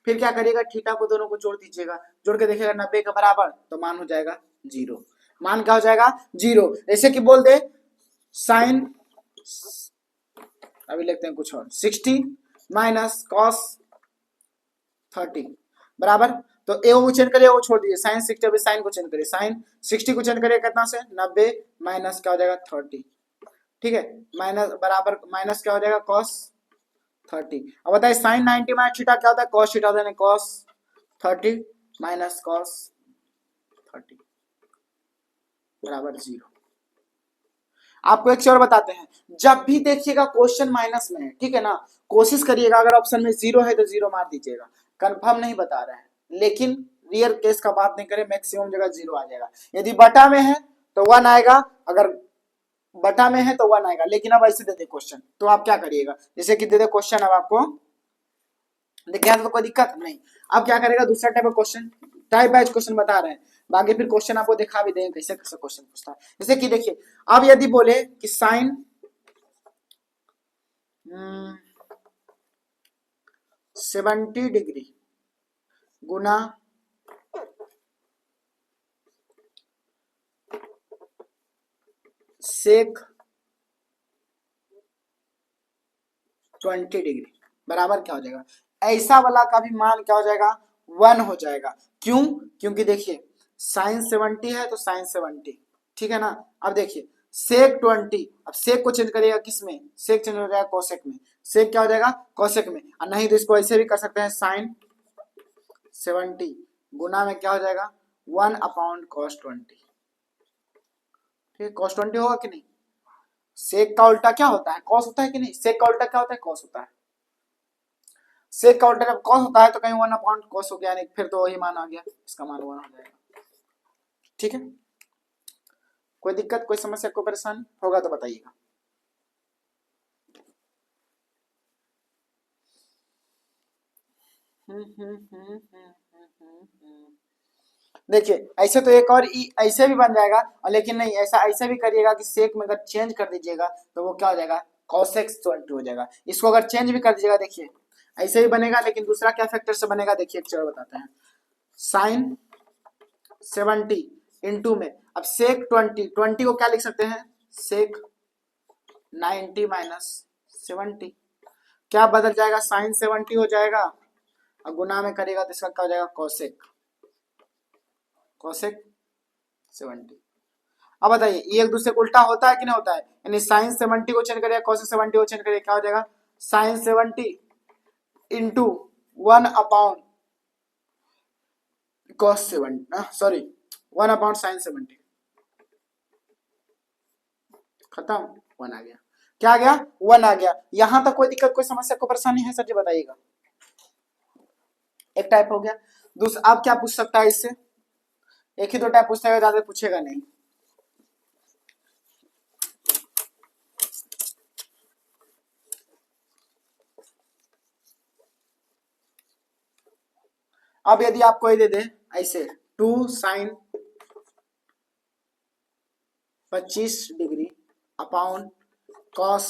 फिर क्या करिएगा थीटा को दोनों को जोड़ दीजिएगा, जोड़ के देखिएगा 90 के बराबर तो मान हो जाएगा जीरो, मान क्या हो जाएगा जीरो। जैसे कि बोल दे साइन, अभी लिखते हैं कुछ और 60 माइनस कॉस 30 बराबर, तो ए को चेंज करिए, वो छोड़ दीजिए साइन 60, अभी साइन को चेंज करिए, साइन 60 को चेंज करिए कितना से 90 माइनस क्या हो जाएगा 30, ठीक है, माइनस बराबर माइनस क्या हो जाएगा कॉस 30। अब बताइए साइन 90 माइनस थीटा क्या होता है कॉस थीटा होता है, कॉस 30 माइनस कॉस 30 बराबर जीरो। आपको एक और बताते हैं, जब भी देखिएगा क्वेश्चन माइनस में है, ठीक है ना, कोशिश करिएगा अगर ऑप्शन में जीरो है तो जीरो मार दीजिएगा, कंफर्म नहीं बता रहे हैं, लेकिन रियल केस का बात नहीं करें, मैक्सिमम जगह जीरो आ जाएगा। यदि बटा में है तो 1 आएगा, अगर बटा में है तो 1 आएगा, लेकिन अब ऐसे दे दे क्वेश्चन तो आप क्या करिएगा, जैसे कि दे दे क्वेश्चन, अब आपको देखिए तो कोई दिक्कत नहीं। अब क्या करेगा दूसरा टाइप का क्वेश्चन, टाइप वाइज क्वेश्चन बता रहे हैं, बाकी फिर क्वेश्चन आपको दिखा भी देंगे कैसे कैसे क्वेश्चन पूछता है। जैसे कि देखिए अब यदि बोले कि साइन 70 डिग्री गुना सेक 20 डिग्री बराबर क्या हो जाएगा, ऐसा वाला का भी मान क्या हो जाएगा 1 हो जाएगा। क्यों, क्योंकि देखिए साइन 70 है तो साइन 70, ठीक है ना। अब देखिए सेक 20, अब सेक को चेंज करिएगा किस में, सेक चेंज हो जाएगा कोसेक में, सेक क्या हो जाएगा कोसेक में, और नहीं तो इसको ऐसे भी कर सकते हैं साइन 70 गुना में क्या हो जाएगा 1 अपॉन कॉस 20, ठीक है, कॉस 20 होगा कि नहीं। सेक का उल्टा क्या होता है कॉस होता है कि नहीं, सेक का उल्टा क्या होता है कॉस होता है, सेक का उल्टा जब कॉस होता है तो कहीं 1 अपॉन कॉस हो गया, नहीं फिर तो वही मान आ गया, इसका मान 1 हो जाएगा। ठीक है, कोई दिक्कत कोई समस्या कोई परेशानी होगा तो बताइएगा। देखिए ऐसे तो एक और ऐसे भी बन जाएगा, और लेकिन नहीं ऐसा ऐसे भी करिएगा कि सेक में अगर चेंज कर दीजिएगा तो वो क्या हो जाएगा cosec 20 हो जाएगा। इसको अगर चेंज भी कर दीजिएगा देखिए ऐसे ही बनेगा, लेकिन दूसरा क्या फैक्टर से बनेगा देखिए एक चलो बताते हैं, साइन 70 इंटू में, अब सेक 20 को क्या लिख सकते हैं सेक 90 माइनस 70, क्या बदल जाएगा साइन 70 हो जाएगा, और गुना में करेगा तो इसका क्या हो जाएगा कॉसेक 70। अब बताइए ये एक दूसरे को उल्टा होता है कि नहीं होता है, यानी साइन 70 को चेंज करेगा कॉसेक 70 को चेंज करेगा क्या हो जाएगा sine 70 into 1 upon cos 70, sorry 1 upon sine 70, खत्म 1 आ गया, क्या आ गया 1 आ गया। यहां तक कोई दिक्कत कोई समस्या कोई परेशानी है सर जी बताइएगा। एक टाइप हो गया, दूसरा अब क्या पूछ सकता है इससे, एक ही दो टाइप पूछता है ज्यादा पूछेगा नहीं। अब यदि आपको ये दे दे ऐसे 2 sin 25 degree upon cos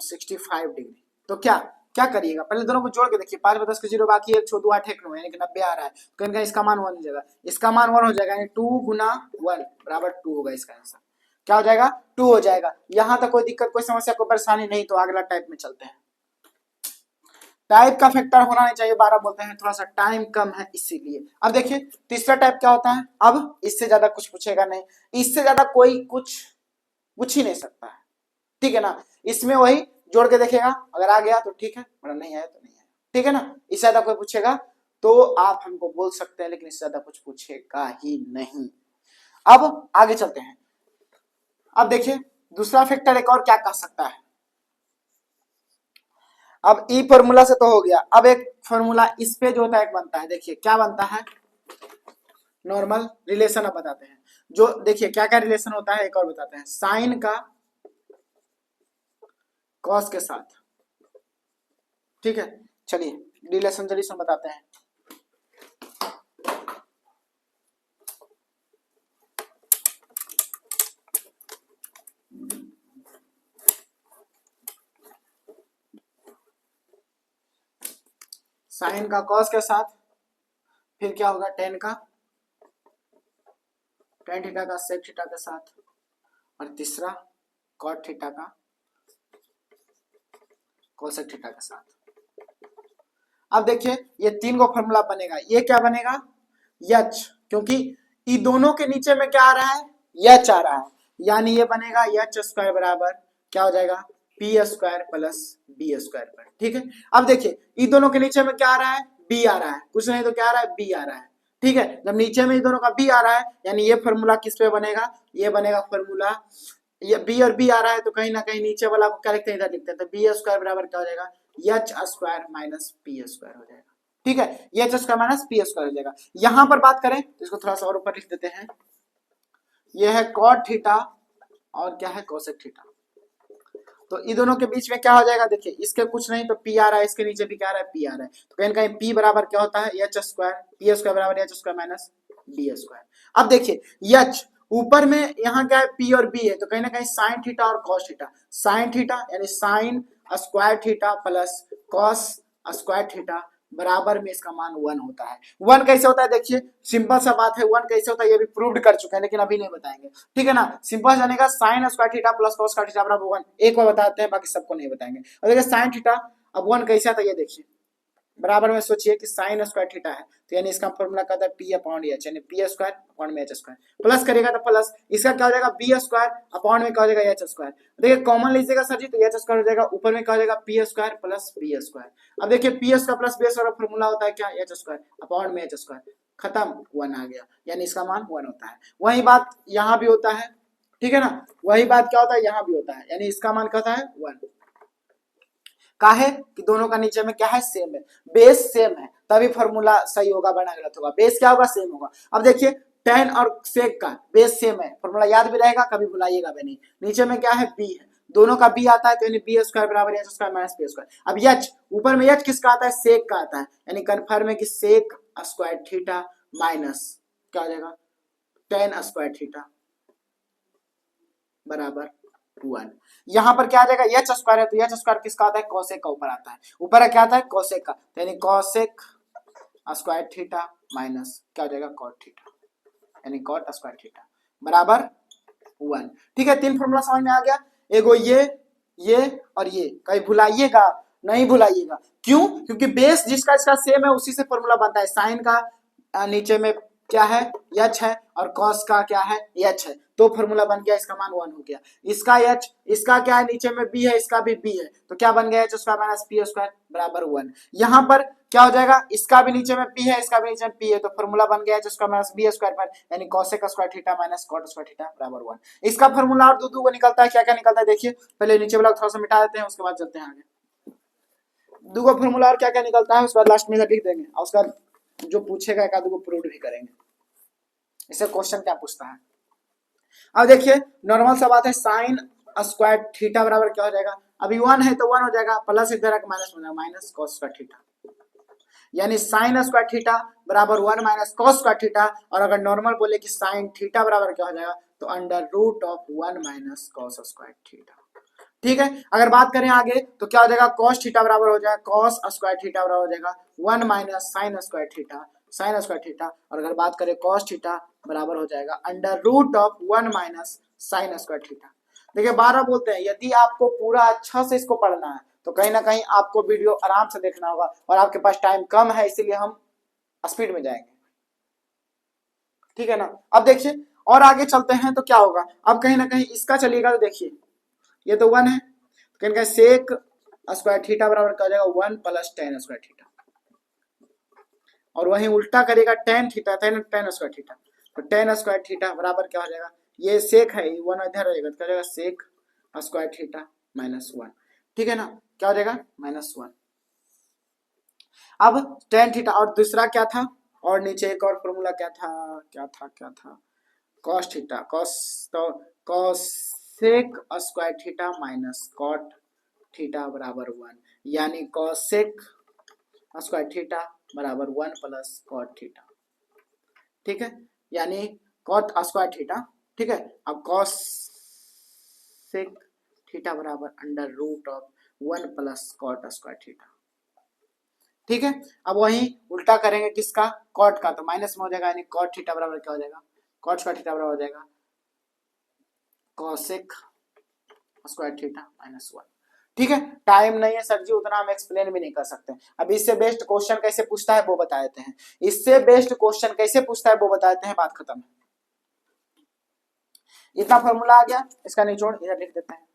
65 degree, तो क्या क्या करिएगा? पहले दोनों को जोड़ के देखिए, 5 में 10 के 0 बाकी, 1 6 2 8 1 9 यानी कि 90 आ रहा है। तो इनका इसका मान 1 हो जाएगा, इसका मान 1 हो जाएगा, यानी 2 गुना 1 बराबर 2 होगा। इसका आंसर क्या हो जाएगा? 2 हो जाएगा। यहां तक कोई दिक्कत, कोई समस्या, कोई परेशानी नहीं? तो अगला टाइप में चलते हैं। टाइप का फैक्टर होना नहीं चाहिए 12 बोलते हैं, थोड़ा सा टाइम कम है इसीलिए। अब देखिए तीसरा टाइप क्या होता है। अब इससे ज्यादा कुछ पूछेगा नहीं, इससे ज्यादा कोई कुछ पूछ ही नहीं सकता है, ठीक है ना। इसमें वही जोड़ के देखेगा, अगर आ गया तो ठीक है, वरना नहीं आया तो नहीं आया, ठीक है ना। इससे ज्यादा कोई पूछेगा तो आप हमको बोल सकते हैं, लेकिन इससे ज्यादा कुछ पूछेगा ही नहीं। अब आगे चलते हैं। अब देखिए दूसरा फैक्टर एक और क्या कह सकता है। अब ई फॉर्मूला से तो हो गया, अब एक फॉर्मूला इस पे जो होता है एक बनता है। देखिए क्या बनता है, नॉर्मल रिलेशन। अब बताते हैं जो, देखिए क्या क्या रिलेशन होता है एक और बताते हैं। साइन का कॉस के साथ, ठीक है। चलिए रिलेशन बताते हैं। साइन का कॉस के साथ, फिर क्या होगा टेन थीटा का सेक थीटा के साथ, और तीसरा कॉट थीटा का कोसेक थीटा के साथ। अब देखिए ये तीन को फॉर्मूला बनेगा, ये क्या बनेगा यच, क्योंकि ई दोनों के नीचे में क्या आ रहा है, यच आ रहा है, यानी ये बनेगा यच स्क्वायर बराबर क्या हो जाएगा, P square plus B square पर, ठीक है। अब देखिए ई दोनों के नीचे में क्या आ रहा है, बी आ रहा है, कुछ नहीं तो क्या आ रहा है, बी आ रहा है, ठीक है। जब नीचे में इन दोनों का बी आ रहा है, यानी ये फॉर्मूला किस पे बनेगा, ये बनेगा फॉर्मूला, ये बी और बी आ रहा है तो कहीं ना कहीं नीचे वाला को क्या लिखते हैं, इधर लिखते हैं, तो बी स्क्वायर बराबर क्या हो जाएगा, H square minus P square हो जाएगा, ठीक है। ये H square minus P square हो जाएगा। यहां पर बात करें तो इसको थोड़ा सा और ऊपर लिख देते हैं, ये है कॉट थीटा और क्या है कोसेक थीटा, तो इन दोनों के बीच में क्या हो जाएगा, देखिए इसके कुछ नहीं तो पी आ रहा है, इसके नीचे भी क्या आ रहा है, पी आ रहा है, तो कहीं कहीं पी बराबर क्या होता है, एच स्क्वायर, पी स्क्वायर बराबर H square minus B square. अब देखिए एच ऊपर में यहाँ क्या है, पी और बी है, तो कहीं ना कहीं साइन थीटा और कॉस थीटा, साइन थीटा यानी sign square theta plus cos square theta बराबर में इसका मान 1 होता है। 1 कैसे होता है, देखिए सिंपल सा बात है, 1 कैसे होता है ये भी प्रूव्ड कर चुके हैं, लेकिन अभी नहीं बताएंगे, ठीक है ना। सिंपल जानेगा, sign square theta plus cos square theta बराबर 1, एक बार बताते हैं, बाकी सबको नहीं बताएंगे। और देखिए साइन थीटा, अब 1 कैसे आता है ये देखिए, बराबर में सोचिए कि साइन स्क्वायर थीटा है, तो यानी इसका फॉर्मूला क्या था, पी अपॉन एच, यानी पी स्क्वायर अपॉन में एच स्क्वायर, प्लस करेगा तो प्लस, इसका क्या हो जाएगा, बी स्क्वायर अपॉन में क्या हो जाएगा, एच स्क्वायर। देखिए कॉमन लीजिएगा सर जी, तो एच स्क्वायर हो जाएगा, ऊपर में क्या हो जाएगा, P square plus B square. अब देखिए P square plus B square का फॉर्मूला होता है क्या, एच स्क्वायर अपॉन में एच स्क्वायर, खत्म, 1 आ गया, यानी इसका मान 1 होता है। वही बात यहाँ भी होता है, ठीक है ना, वही बात क्या होता है यहाँ भी होता है, यानी इसका मान क्या होता है 1, काहे कि दोनों का नीचे में क्या है, सेम है, बेस सेम है, तभी फॉर्मूला सही होगा वरना गलत होगा। बेस क्या होगा, सेम होगा। अब देखिए टेन और सेक का बेस सेम है, फॉर्मूला याद भी रहेगा, कभी भुलाइएगा भी नहीं। नीचे में क्या है, बी है, दोनों का बी आता है, तो यानी बी स्क्वायर बराबर H square minus B square. अब एच ऊपर में एच किसका आता है, सेक का आता है, यानी कन्फर्म है कि सेक स्क्वायर थीटा माइनस क्या हो जाएगा, टेन स्क्वायर थीटा बराबर 1। यहां पर क्या आ जाएगा, एच स्क्वायर है, तो एच स्क्वायर किसका आता है, कोसेक का ऊपर आता है, ऊपर क्या आता है, कोसेक का, तो यानी कोसेक स्क्वायर थीटा माइनस क्या हो जाएगा, कॉट थीटा, यानी कॉट स्क्वायर थीटा बराबर 1, ठीक है। तीन फॉर्मूला समझ में आ गया, एगो ये और ये, कहीं भुलाइएगा नहीं, भुलाइएगा, क्यों, क्योंकि बेस जिसका इसका सेम है उसी से फॉर्मूला बनता है। साइन का नीचे में क्या है, एच है, और कॉस का क्या है, एच है, तो फॉर्मूला बन गया, इसका मान 1 हो गया। इसका एच, इसका क्या है, नीचे में बी है, इसका भी बी है, तो क्या बन गया, H square minus P square बराबर 1। यहाँ पर क्या हो जाएगा, इसका भी नीचे में पी है, इसका भी नीचे में पी है, तो फॉर्मूला बन गया H square minus B square पर, यानी cosec square theta minus cot square theta बराबर 1। इसका फॉर्मूला और दो को निकलता है, क्या क्या निकलता है देखिए, पहले नीचे वाला थोड़ा सा मिटा देते हैं, उसके बाद चलते हैं आगे। दूगो फॉर्मूला और क्या क्या निकलता है, उसके बाद लास्ट में लिख देंगे, और उसका जो पूछेगा एक आधो को प्रूव भी करेंगे, इससे क्वेश्चन क्या पूछता है। अब देखिए नॉर्मल सा बात है, साइन स्क्वायर थीटा बराबर क्या हो जाएगा, अभी 1 है तो 1 हो जाएगा, प्लस इधर आके माइनस हो जाएगा, माइनस कॉस स्क्वायर थीटा, यानी साइन स्क्वायर थीटा बराबर 1 माइनस कॉस स्क्वायर थीटा। और अगर नॉर्मल बोले कि साइन थीटा बराबर क्या हो जाएगा, तो under root of 1 minus cos square theta. ठीक है, अगर बात करें आगे तो क्या हो जाएगा, कॉस थीटा बराबर हो जाएगा कॉस स्क्वायर थीटा बराबर हो जाएगा 1 minus sine square theta, sine square theta. और अगर बात करें कॉस थीटा बराबर हो जाएगा under root of 1 minus sine square theta. देखिए 12 बोलते हैं, यदि आपको पूरा अच्छा से इसको पढ़ना है तो कहीं ना कहीं आपको वीडियो आराम से देखना होगा, और आपके पास टाइम कम है इसीलिए हम स्पीड में जाएंगे। ठीक है ना, अब देखिए और आगे चलते हैं तो क्या होगा, अब कहीं ना कहीं इसका चलिएगा तो देखिए ये तो 1 है, तो कहीं सेक स्क्वायर थीटा बराबर क्या हो जाएगा 1 प्लस टेन स्क्वायर थीटा, और वहीं उल्टा करेगा tan theta, ten square theta, तो टेन स्क्वायर थीटा बराबर क्या हो जाएगा, ये सेक है 1 इधर रहेगा तो क्या हो जाएगा सेक स्क्वायर थीटा माइनस 1। ठीक है ना, क्या हो जाएगा -1। अब टेन थीटा और दूसरा क्या था, और नीचे एक और फॉर्मूला क्या था कॉस थीटा, कॉस तो cosec square theta minus cot theta बराबर 1, यानी कॉसेक स्क्वायर थीटा बराबर 1 प्लस कॉट थीटा। ठीक है, यानी कॉट स्क्वायर थीटा। ठीक है, अब कॉसेक थीटा बराबर under root of 1 plus cot square theta. ठीक है, अब वही उल्टा करेंगे किसका, कॉट का, तो माइनस में हो जाएगा, यानी कॉट थीटा बराबर क्या हो जाएगा, कॉट स्क्वायर थीटा बराबर हो जाएगा कॉसेक स्क्वायर थीटा माइनस 1। ठीक है, टाइम नहीं है सर जी उतना हम एक्सप्लेन भी नहीं कर सकते। अब इससे बेस्ट क्वेश्चन कैसे पूछता है वो बता देते हैं, इससे बेस्ट क्वेश्चन कैसे पूछता है वो बता देते हैं, बात खत्म है। इतना फॉर्मूला आ गया, इसका निचोड़ इधर लिख देते हैं।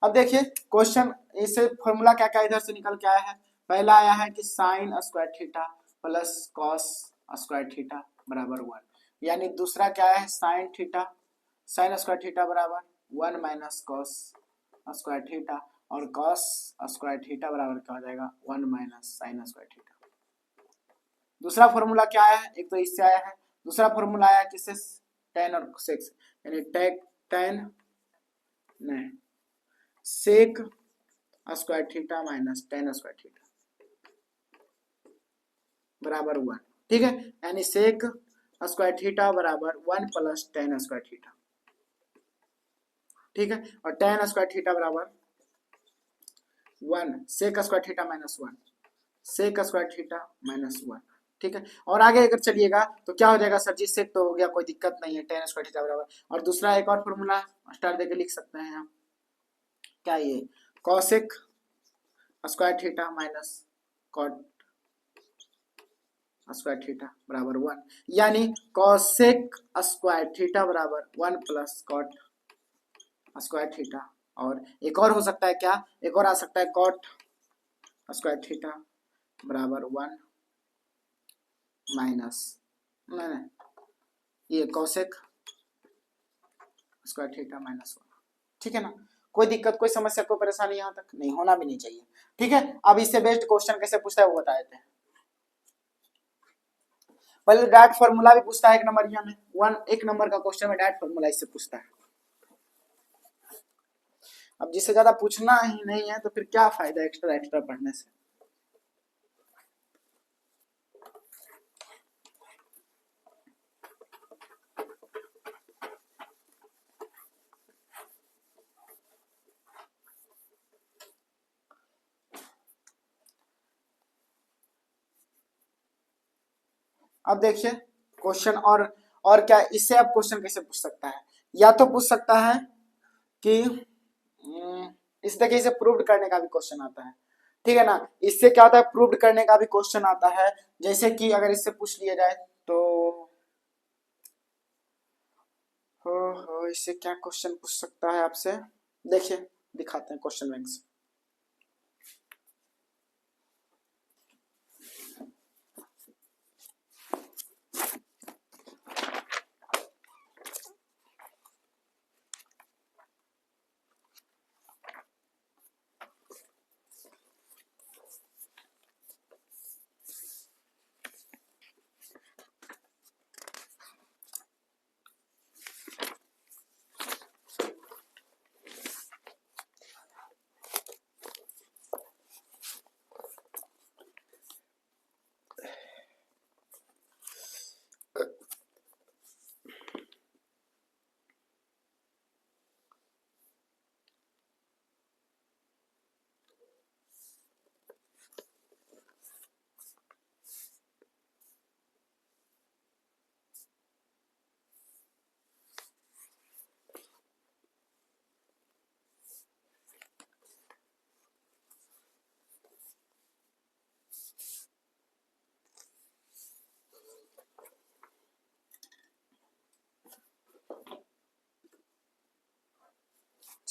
अब देखिए क्वेश्चन, इससे फॉर्मूला क्या क्या इधर से निकल के आया है, पहला आया है कि sign square theta plus cos square theta बराबर 1, यानी दूसरा क्या है sine theta, sine square theta बराबर 1 माइनस कॉस स्क्वायर थीटा, और कॉस स्क्वायर थीटा बराबर क्या हो जाएगा 1 माइनस साइन स्क्वायर थीटा। दूसरा फॉर्मूला क्या आया है, एक तो इससे आया है, दूसरा फॉर्मूला आया किससे, टेन और सेक्स, यानी टेन नहीं sec square theta minus tan square theta बराबर 1। ठीक है, यानी सेक स्क्वायर थीटा बराबर 1 प्लस टेन स्क्वायर थीटा। ठीक है, और टेन स्क्वायर थीटा बराबर 1 sec square theta minus 1, sec square theta minus 1। ठीक है, और आगे अगर चलिएगा तो क्या हो जाएगा सर जी, सेक तो हो गया कोई दिक्कत नहीं है, टेन स्क्वायर थीटा बराबर, और दूसरा एक और फॉर्मूला स्टार देके लिख सकते हैं हम, क्या ये cosec square theta minus cot square theta बराबर 1, यानी कॉसेक स्क्वायर थीटा बराबर 1 प्लस कॉट स्क्वायर थीटा। और एक और हो सकता है क्या, एक और आ सकता है कॉट स्क्वायर थीटा बराबर 1 माइनस नहीं ये कॉसेक स्क्वायर थीटा माइनस 1। ठीक है ना, कोई दिक्कत कोई समस्या कोई परेशानी यहाँ तक नहीं होना भी नहीं चाहिए। ठीक है, अब इससे बेस्ट क्वेश्चन कैसे पूछता है वो बता देते हैं। पहले डायरेक्ट फॉर्मूला भी पूछता है एक नंबर में, एक नंबर का क्वेश्चन में डायरेक्ट फॉर्मूला इससे पूछता है। अब जिससे ज्यादा पूछना ही नहीं है तो फिर क्या फायदा एक्स्ट्रा एक्स्ट्रा पढ़ने से। अब देखिए क्वेश्चन और क्या इससे अब क्वेश्चन कैसे पूछ सकता है, या तो पूछ सकता है कि इस देखिए इसे प्रूव करने का भी क्वेश्चन आता है। ठीक है ना, इससे क्या होता है प्रूव करने का भी क्वेश्चन आता है, जैसे कि अगर इससे पूछ लिया जाए तो हो इससे क्या क्वेश्चन पूछ सकता है आपसे, देखिए दिखाते हैं क्वेश्चन बैंक से।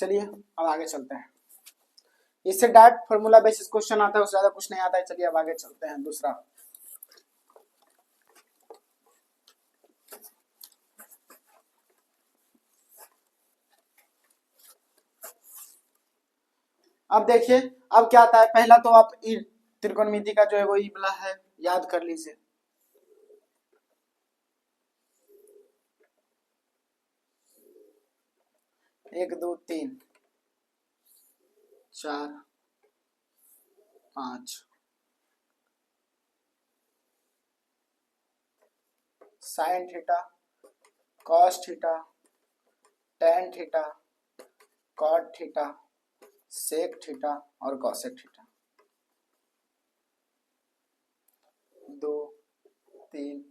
चलिए अब आगे चलते हैं। इससे डायरेक्ट फॉर्मूला बेसिस क्वेश्चन आता है, उससे ज्यादा कुछ नहीं आता है। चलिए अब आगे चलते हैं। दूसरा, अब देखिए अब क्या आता है। पहला तो आप त्रिकोणमिति का जो है वो ई वाला है, याद कर लीजिए। एक दो तीन चार पांच, sine theta, cos theta, tan theta, cot theta, sec theta और कॉसेक थीटा। 2 3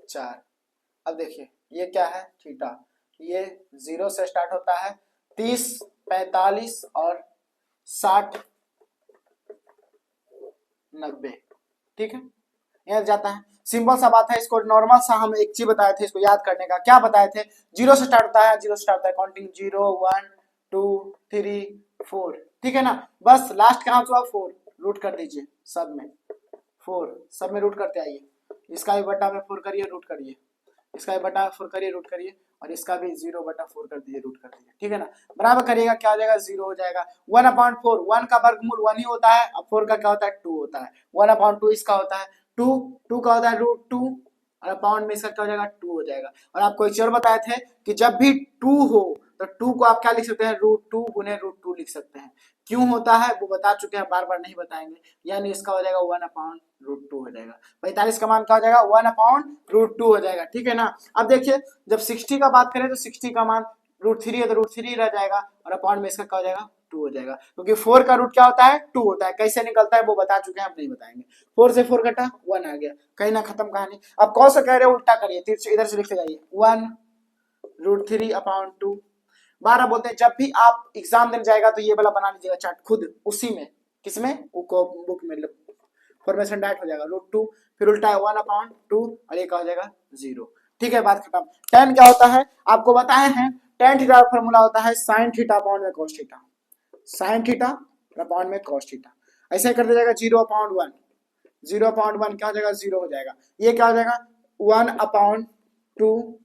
4। अब देखिए ये क्या है, थीटा। ये 0 से स्टार्ट होता है, 30 45 और 60 90, ठीक है, यहाँ जाता है। सिंपल सा बात है। इसको नॉर्मल सा हम एक चीज बताए थे, इसको याद करने का। क्या बताए थे? 0 से स्टार्ट होता है, 0 से स्टार्ट होता है, काउंटिंग 0 1 2 3 4, ठीक है ना। बस लास्ट कहाँ हुआ? 4, रूट कर दीजिए सब में। 4 सब में रूट करते आइए। इसका भी बटा में 4 करिए, रूट करिए। इसका भी बटा 4 करिए, रूट करिए। और इसका भी 0/4 कर दीजिए, रूट कर दीजिए, ठीक है ना। बराबर करिएगा, क्या हो जाएगा? 0 हो जाएगा। 1/4, 1 का वर्गमूल 1 ही होता है, अब 4 का क्या होता है? 2 होता है। 1/2 इसका होता है 2, 2 का होता है √2 और अपाउंड में इसका क्या हो जाएगा? 2 हो जाएगा। और आपको एक और बताए थे कि जब भी 2 हो तो 2 को आप क्या लिख सकते हैं? √2 गुने √2 लिख सकते हैं। क्यों होता है वो बता चुके हैं, बार बार नहीं बताएंगे। यानी इसका हो जाएगा 1/√2 हो जाएगा। 45 का मान क्या हो जाएगा? 1/√2 हो जाएगा, ठीक है ना। अब देखिए जब 60 का बात करें तो 60 का मान √3 है तो √3 रह जाएगा और अपाउंड में इसका क्या हो जाएगा? 2 हो जाएगा। क्योंकि 4 का रूट क्या होता है? 2 होता है। कैसे निकलता है वो बता चुके हैं, आप नहीं बताएंगे। 4 से 4 घटा 1 आ गया, कहीं ना खत्म कहानी। अब कौन सा कह रहे हो? उल्टा करिए, इधर से लिखते जाइए। 1√3/2। 12 बोलते हैं। जब भी आप एग्जाम देने जाएगा तो ये वाला बना लीजिएगा चार्ट खुद, उसी में। किसमें? बुक में फॉर्मेशन डायरेक्ट हो जाएगा। √2 फिर उल्टा है 1/2 और ये क्या हो जाएगा? 0, ठीक है, बात खत्म। tan क्या होता है आपको बताए हैं। tan थीटा का फॉर्मूला होता है sin थीटा अपॉन में cos theta. sin theta upon में cos थीटा। ऐसे कर दीजिएगा 0/1, 0/1 क्या हो जाएगा? 0 हो जाएगा। ये क्या हो जाएगा? 1/2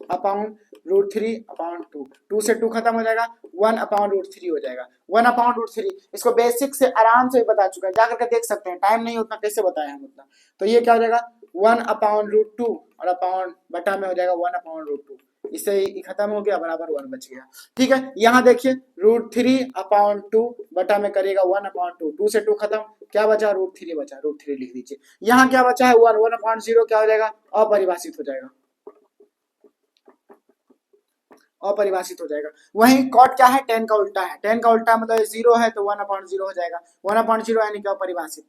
अपॉन √3/2, 2 से 2 खत्म हो जाएगा, 1/√3 हो जाएगा। 1/√3 इसको बेसिक से आराम से बता चुका है, जाकर के देख सकते हैं। टाइम नहीं उतना कैसे बताया हम उतना। तो ये क्या हो जाएगा? 1/√2 और अपॉन बटा में हो जाएगा 1/√2। इससे ही खत्म हो गया, बराबर 1 बच गया, ठीक है। यहाँ देखिए √3/2 बटा में करिएगा 1/2, 2 से 2 खत्म, क्या बचा? √3 बचा, √3 लिख दीजिए। यहाँ क्या बचा है? 1/0 क्या हो जाएगा? अपरिभाषित हो जाएगा, अपरिभाषित हो जाएगा। वहीं कॉट क्या है? tan का उल्टा है। tan का उल्टा मतलब 0 है तो 1/0 हो जाएगा। 1/0 यानी कि अपरिभाषित,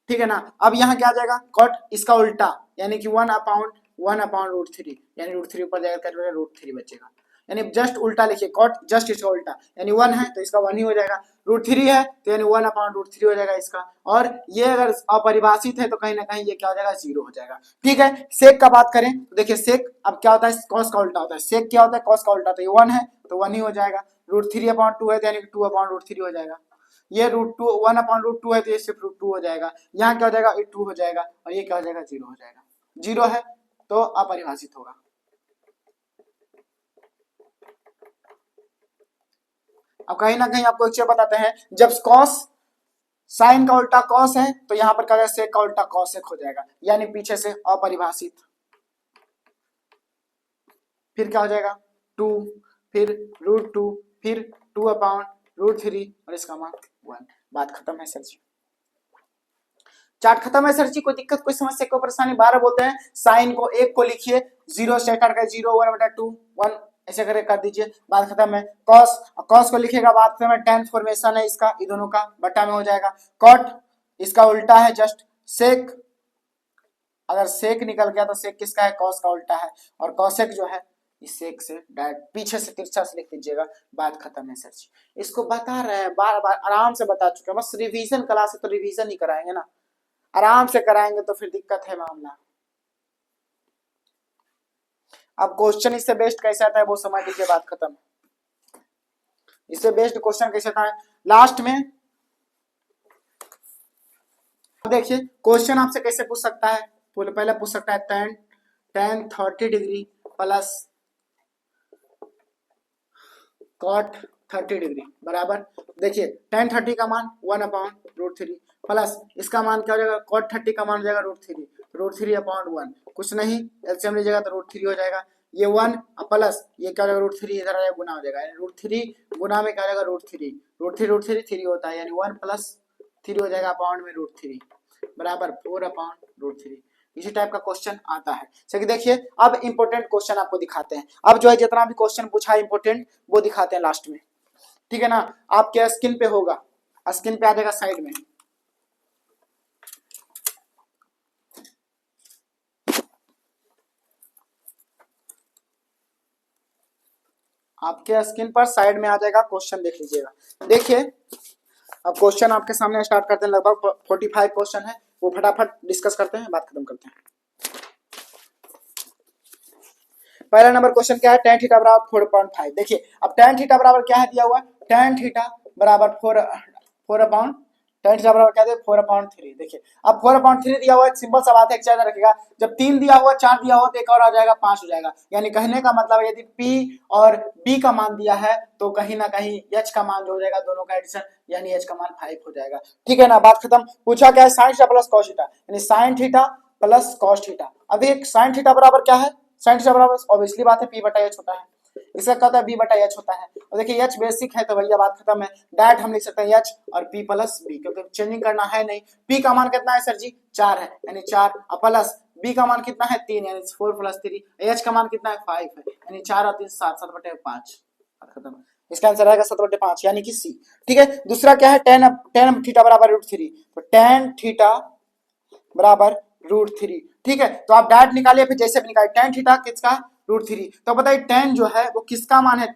ठीक है ना। अब यहाँ क्या आ जाएगा? कॉट इसका उल्टा यानी कि 1/√3 यानी √3 ऊपर जाएगा, √3 बचेगा। यानी जस्ट उल्टा लिखिए, कॉट जस्ट इसका उल्टा, यानी 1 है तो इसका 1 ही हो जाएगा। √3 है तो यानी 1/√3 हो जाएगा इसका। और ये अगर अपरिभाषित है तो कहीं ना कहीं ये क्या हो जाएगा? 0 हो जाएगा, ठीक है। सेक का बात करें तो देखिए सेक अब क्या होता है? कॉस का उल्टा होता है। सेक क्या होता है? कॉस का उल्टा। तो ये 1 है तो 1 ही हो जाएगा। √3/2 है तो यानी कि 2/√3 हो जाएगा। ये √2 1/√2 है तो ये सिर्फ √2 हो जाएगा। यहाँ क्या हो जाएगा? ये 2 हो जाएगा और ये क्या हो जाएगा? 0 हो जाएगा। 0 है तो अपरिभाषित होगा। अब कहीं ना कहीं आपको एक चीज बताते हैं, जब कॉस साइन का उल्टा कॉस है तो यहाँ पर क्या हो जाएगा? सेक का उल्टा कॉसेक हो जाएगा, यानी पीछे से अपरिभाषित। फिर क्या हो जाएगा? 2 फिर √2 फिर 2/√3 और इसका मान 1। बात खत्म है सर जी, चार्ट खत्म है सर जी। कोई दिक्कत, कोई समस्या, कोई परेशानी? 12 बोलते हैं साइन को 1 को लिखिए, 0 से स्टार्ट कर 0 1/2 1 ऐसे करके कर दीजिए, बात खत्म है। कॉस, कॉस को लिखेगा, बात खत्म है। tan फॉर्मेशन है इसका, ये दोनों का बटा में हो जाएगा। कॉट इसका उल्टा है जस्ट। सेक, अगर सेक निकल गया तो सेक किसका है? कॉस का उल्टा है। और कॉसेक जो है इस सेक से डायरेक्ट पीछे से तिरछा से लिख दीजिएगा, बात खत्म है सर जी। इसको बता रहे हैं, बार बार आराम से बता चुके हैं। बस रिवीजन क्लास है तो रिवीजन ही कराएंगे ना, आराम से कराएंगे तो फिर दिक्कत है मामला। अब क्वेश्चन इससे बेस्ट कैसे आता है वो समझ लीजिए, बात खत्म। इससे बेस्ड क्वेश्चन कैसे था लास्ट में। देखिए क्वेश्चन आपसे कैसे पूछ सकता है, पहले पूछ सकता है tan 30 degree plus cot 30 degree बराबर, देखिए tan 30 का मान 1/√3 प्लस इसका मान क्या हो जाएगा, cot 30 का मान हो जाएगा √3 कुछ नहीं, एलसीएम लीजिएगा तो √3 हो जाएगा, ये 1 प्लस ये क्या हो जाएगा √3 इधर आ जाएगा गुना हो जाएगा, √3 गुना में क्या हो जाएगा √3 3 होता है, यानी 1 + 3 हो जाएगा अपॉन में √3 बराबर 4/√3। इसी टाइप का क्वेश्चन आता है। चलिए देखिए अब इंपॉर्टेंट क्वेश्चन आपको दिखाते हैं, अब जो है जितना भी क्वेश्चन पूछा है इंपॉर्टेंट वो दिखाते हैं लास्ट में, ठीक है ना। आपके स्क्रीन पे होगा, स्क्रीन पे आ जाएगा साइड में, आपके स्क्रीन पर साइड में आ जाएगा, क्वेश्चन देख लीजिएगा। देखिए अब क्वेश्चन आपके सामने स्टार्ट करते हैं, लगभग 45 क्वेश्चन है, वो फटाफट डिस्कस करते हैं, बात खत्म करते हैं। पहला नंबर क्वेश्चन क्या है, tan थीटा बराबर 4/5। देखिए अब tan थीटा बराबर क्या है दिया हुआ है, tan थीटा बराबर 4/, tan थीटा बराबर क्या है 4/3। देखिए अब 4/3 दिया हुआ है, सिंपल सा बात है, एक चीज रखिएगा, जब 3 दिया हुआ 4 दिया हुआ तो एक और आ जाएगा 5 हो जाएगा, यानी कहने का मतलब यदि P और B का मान दिया है तो कहीं ना कहीं H का मान जो हो जाएगा दोनों का एडिशन, यानी H का मान 5 हो जाएगा, ठीक है ना। बात खत्म। पूछा क्या है, sin theta plus cos theta, यानी sin theta plus cos theta. अब एक sin थीटा बराबर क्या है, sin थीटा बराबर ऑब्वियसली बात है P/H होता है, इसका क्या होता है B/H होता है, और देखिए H बेसिक है तो भैया बात खत्म है, डायरेक्ट हम लिख सकते हैं H और P प्लस B, क्योंकि चेंजिंग करना है नहीं। P का मान कितना है सर जी 4 है, यानी 4 प्लस B का मान कितना है 3, यानी 4 + 3, H का मान कितना है 5 है, यानी 4 और 3 7, 7/5 खत्म। इसका आंसर आएगा 7/5 यानी कि C, ठीक है। दूसरा क्या है, tan थीटा बराबर √3, तो tan थीटा बराबर √3, ठीक है। तो आप डायरेक्ट निकालिए, फिर जैसे भी निकालिए, tan थीटा किसका √3, तो बताइए tan जो है वो किसका मान है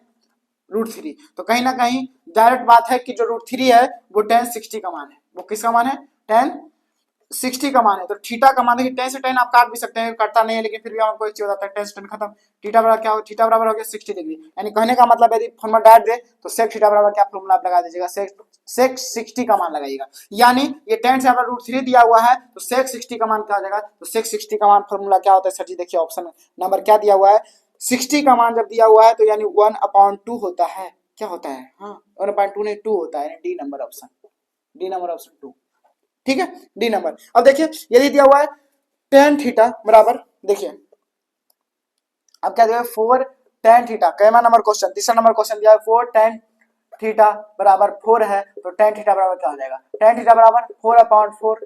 √3, तो कहीं ना कहीं डायरेक्ट बात है कि जो √3 है वो tan 60 का मान है, वो किसका मान है tan 60 का मान है, तो थीटा का मान है कि tan से tan आप काट भी सकते हैं, काटता नहीं है लेकिन फिर भी आपको एक चीज होता है, tan से tan खत्म, थीटा बराबर क्या हो, थीटा बराबर हो गया 60 डिग्री, यानी कहने का मतलब यदि फॉर्मूला डायरेक्ट दे तो sec थीटा बराबर क्या फॉर्मूला आप लगा दीजिएगा, sec 60 का मान लगाइएगा, यानी ये tan से आपका √3 दिया हुआ है तो sec 60 का मान क्या हो जाएगा, तो sec 60 का मान फॉर्मूला क्या होता है सर जी, देखिए ऑप्शन नंबर क्या दिया हुआ है, 60 का मान जब दिया हुआ है तो यानी 1/2 होता है, क्या होता है, हाँ 1/2 नहीं 2 होता है, डी नंबर ऑप्शन 2, ठीक है, डी नंबर। अब देखिए यदि दिया हुआ है tan थीटा बराबर, देखिए अब क्या दिया है 4 tan थीटा, कैमा नंबर क्वेश्चन, तीसरा नंबर क्वेश्चन दिया है 4 tan थीटा बराबर 4 है, तो tan थीटा बराबर क्या हो जाएगा, tan थीटा बराबर 4/4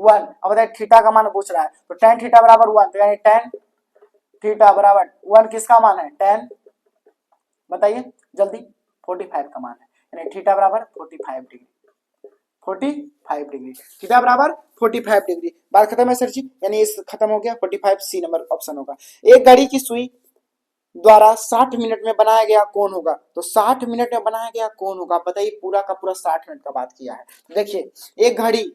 1। अब बताइए थीटा का मान पूछ रहा है, तो tan थीटा बराबर 1, तो यानी tan थीटा बराबर 1 किसका मान है, tan बताइए जल्दी 45 का मान है, यानी थीटा बराबर 45 डिग्री, 45 डिग्री, थीटा बराबर 45 डिग्री। बात खत्म है सर जी, यानी इस खत्म हो गया, 45 सी नंबर ऑप्शन होगा। एक घड़ी की सुई द्वारा 60 मिनट में बनाया गया कोण होगा, तो 60 मिनट में बनाया गया कोण होगा, बताइए पूरा का पूरा 60 मिनट का बात किया है। देखिए एक घड़ी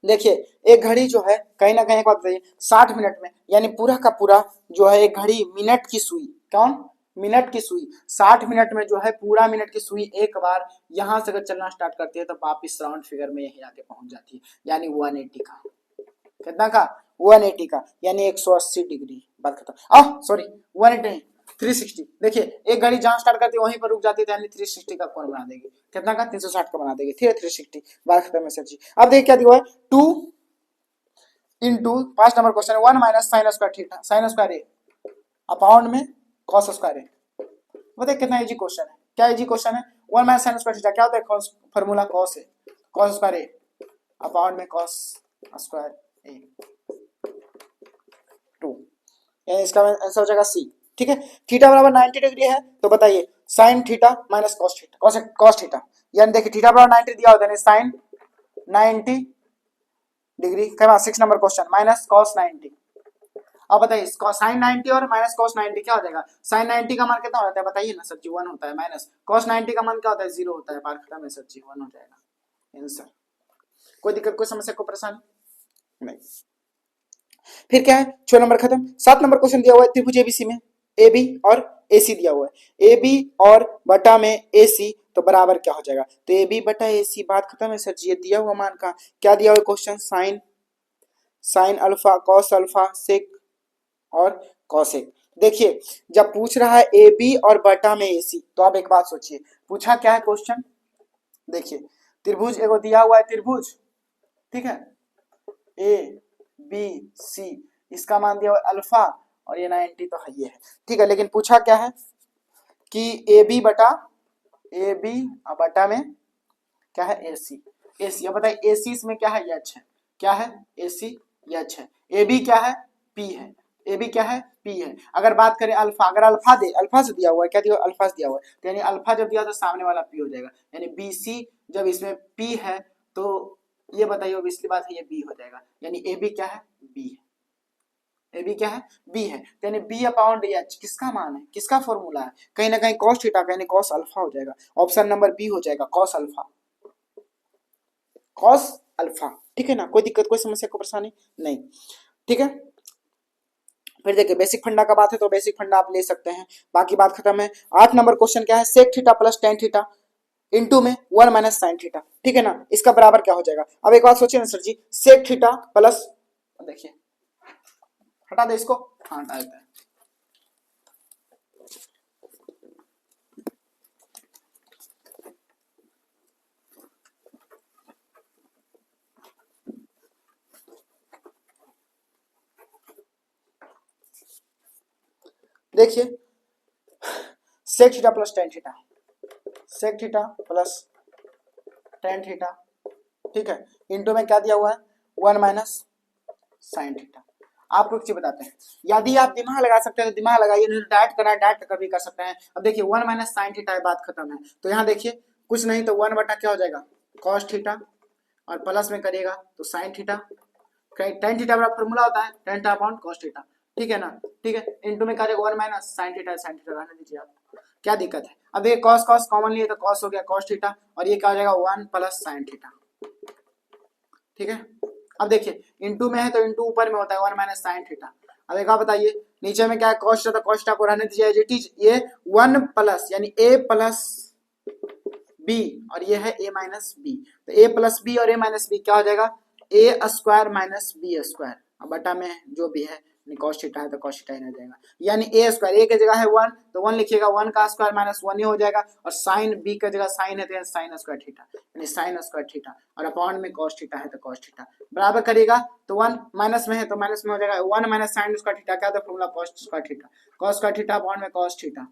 देखिए एक घड़ी जो है कहीं ना कहीं एक बात बताइए 60 मिनट में, यानी पूरा का पूरा जो है एक घड़ी मिनट की सुई, कौन मिनट की सुई 60 मिनट में जो है पूरा मिनट की सुई एक बार यहां से अगर चलना स्टार्ट करती है तो वापिस राउंड फिगर में यही आके पहुंच जाती है, यानी 180 का, कितना का 180 का, यानी 180 डिग्री। बात खत्म, सॉरी 180 नहीं 360। देखिए एक घड़ी जहां स्टार्ट करती है वहीं पर रुक जाती है, यानी 360 का कोण बना देगी, कितना का 360 का बना देगी, ठीक है 360। बात खत्म है सर जी। अब देखिए क्या दिया है 2 into 5 number question 1 minus sine square theta, sine square A upon में कॉस स्क्वायर ए, बताइए कितना इजी क्वेश्चन है, क्या इजी क्वेश्चन है, 1 माइनस साइन स्क्वायर थीटा क्या होता है, कॉस फार्मूला कॉस है, कॉस स्क्वायर ए अपॉन में कॉस स्क्वायर ए 2, यानी इसका आंसर हो जाएगा सी, ठीक है। थीटा बराबर 90 डिग्री है, तो बताइए sine theta minus cos theta, cos theta, यानी देखिए थीटा बराबर 90 दिया होता है, साइन 90 डिग्री, क्या 6 नंबर क्वेश्चन माइनस कॉस 90। अब बताइए साइन 90 और माइनस कॉस 90 क्या हो जाएगा? साइन 90 का मान कितना होता है बताइए ना सर जी? 1 होता है। माइनस कॉस 90 का मान क्या होता है? 0 होता है। बात खत्म है सर जी, 1 हो जाएगा आंसर। कोई दिक्कत, कोई समस्या, कोई परेशानी नहीं। फिर क्या है? 6 नंबर खत्म। 7 नंबर क्वेश्चन दिया हुआ है त्रिभुज एबीसी में ए बी और एसी दिया हुआ है। ए बी और बटा में एसी तो बराबर क्या हो जाएगा? तो ए बी बटा एसी, बात खत्म है सर जी। ये दिया हुआ मान का क्या दिया हुआ question? Sine alpha cos alpha sec और कॉसेक। देखिए जब पूछ रहा है ए बी और बटा में एसी तो आप एक बात सोचिए, पूछा क्या है क्वेश्चन? देखिए त्रिभुज एगो दिया हुआ है त्रिभुज, ठीक है, ए बी सी, इसका मान दिया हुआ अल्फा और ये 90 तो है ये है, ठीक है। लेकिन पूछा क्या है कि ए बी बटा में क्या है? एसी। एसी, अब बताइए एसी इसमें क्या है? एच है। क्या है? एसी एच है। ए बी क्या है? पी है। ए बी क्या है? पी है। अगर बात करें अल्फा, अगर अल्फा दे, अल्फा से दिया हुआ है, क्या दिया? अल्फा से दिया हुआ है, तो यानी अल्फा जब दिया तो सामने वाला पी हो जाएगा, यानी बी सी जब इसमें पी है तो ये बताइए ऑब्वियसली बात है ये बी हो जाएगा, यानी ए बी क्या है? बी है। ए बी क्या है? बी है, तो यानी बी अपॉन एच किसका मान है? किसका फॉर्मूला है? कहीं ना कहीं कॉस थीटा, कहीं कॉस अल्फा हो जाएगा। ऑप्शन नंबर बी हो जाएगा, कॉस अल्फा, कॉस अल्फा, ठीक है ना। कोई दिक्कत, कोई समस्या, कोई परेशानी नहीं, ठीक है। फिर देखिए बेसिक फंडा का बात है तो बेसिक फंडा आप ले सकते हैं, बाकी बात खत्म है। 8 नंबर क्वेश्चन क्या है? Sec theta plus tan theta into में 1 माइनस साइन थीटा, ठीक है ना, इसका बराबर क्या हो जाएगा? अब एक बात सोचिए ना sir ji, sec theta plus, देखिए हटा दे इसको, हाँ हटा देते हैं। देखिए sec theta plus tan theta, sec theta plus tan theta, ठीक है, इंटू में क्या दिया हुआ है? 1 माइनस साइन थीटा। आपको एक चीज बताते हैं, यदि आप दिमाग लगा सकते हैं तो दिमाग लगाइए, नहीं डायरेक्ट करना है डायरेक्ट कर भी कर सकते हैं। अब देखिए 1 माइनस साइन थीटा है, बात खत्म है। तो यहाँ देखिए कुछ नहीं तो 1 बटा क्या हो जाएगा? कॉस थीटा, और प्लस में करिएगा तो साइन थीटा, टेन थीटा बड़ा फॉर्मूला होता है tan theta upon cos theta, ठीक है ना, ठीक है। इंटू में करेगा 1 माइनस साइन थीटा रहने दीजिए आप, क्या दिक्कत है? अब ये कॉस कॉस कॉमन लिए तो कॉस हो गया कॉस थीटा, और ये क्या हो जाएगा? 1 प्लस साइन थीटा, ठीक है। अब देखिए इंटू में है तो इंटू ऊपर में होता है 1 माइनस साइन थीटा। अब एक आप बताइए नीचे में क्या है? कॉस थीटा, कॉस थीटा को रहने दीजिए एज इट इज, ये 1 प्लस यानी ए प्लस बी और ये है ए माइनस बी, तो ए प्लस बी और ए माइनस बी क्या हो जाएगा? ए स्क्वायर माइनस बी स्क्वायर, अब बटा में जो भी है कॉस थीटा है तो कॉस थीटा ही रह जाएगा, यानी ए स्क्वायर, ए की जगह है 1 तो 1 लिखिएगा, 1 का स्क्वायर माइनस 1 ही हो जाएगा, और साइन बी की जगह साइन है तो साइन स्क्वायर थीटा, यानी साइन स्क्वायर थीटा, और अपॉन में कॉस थीटा है तो कॉस थीटा, बराबर करिएगा तो 1 माइनस में है तो माइनस में हो जाएगा, 1 माइनस साइन स्क्वायर थीटा क्या था formula? Cos square theta, cos square theta upon में कॉस थीटा,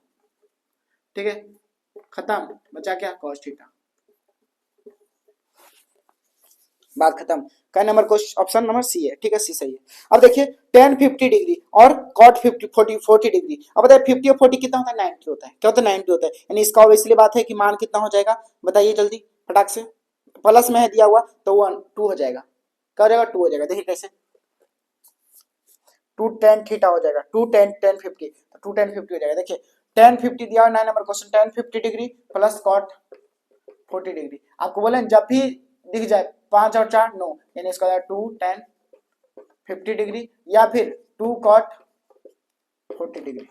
ठीक है, खत्म, बचा क्या? कॉस थीटा, बात खत्म। का number question option number C है, ठीक है, सी सही है। अब देखिए tan 50 डिग्री और cot 40 डिग्री, अब बताइए 50 और 40 कितना होता है? 90 होता है। क्या होता है? 90 होता है, यानी इसका इसलिए बात है कि मान कितना हो जाएगा बताइए जल्दी फटाक से, प्लस में है दिया हुआ तो 1 2 हो जाएगा, क्या हो जाएगा? 2 हो जाएगा। देखिए कैसे, 2 tan थीटा हो जाएगा, 2 tan 50 तो 2 tan 50 हो जाएगा। देखिए tan 50 दिया हुआ 9 number question, tan 50 degree plus cot 40 degree, आपको बोले जब भी दिख जाए 5 और 4 9, यानी इसका 2 tan 50 डिग्री या फिर 2 cot 40 डिग्री,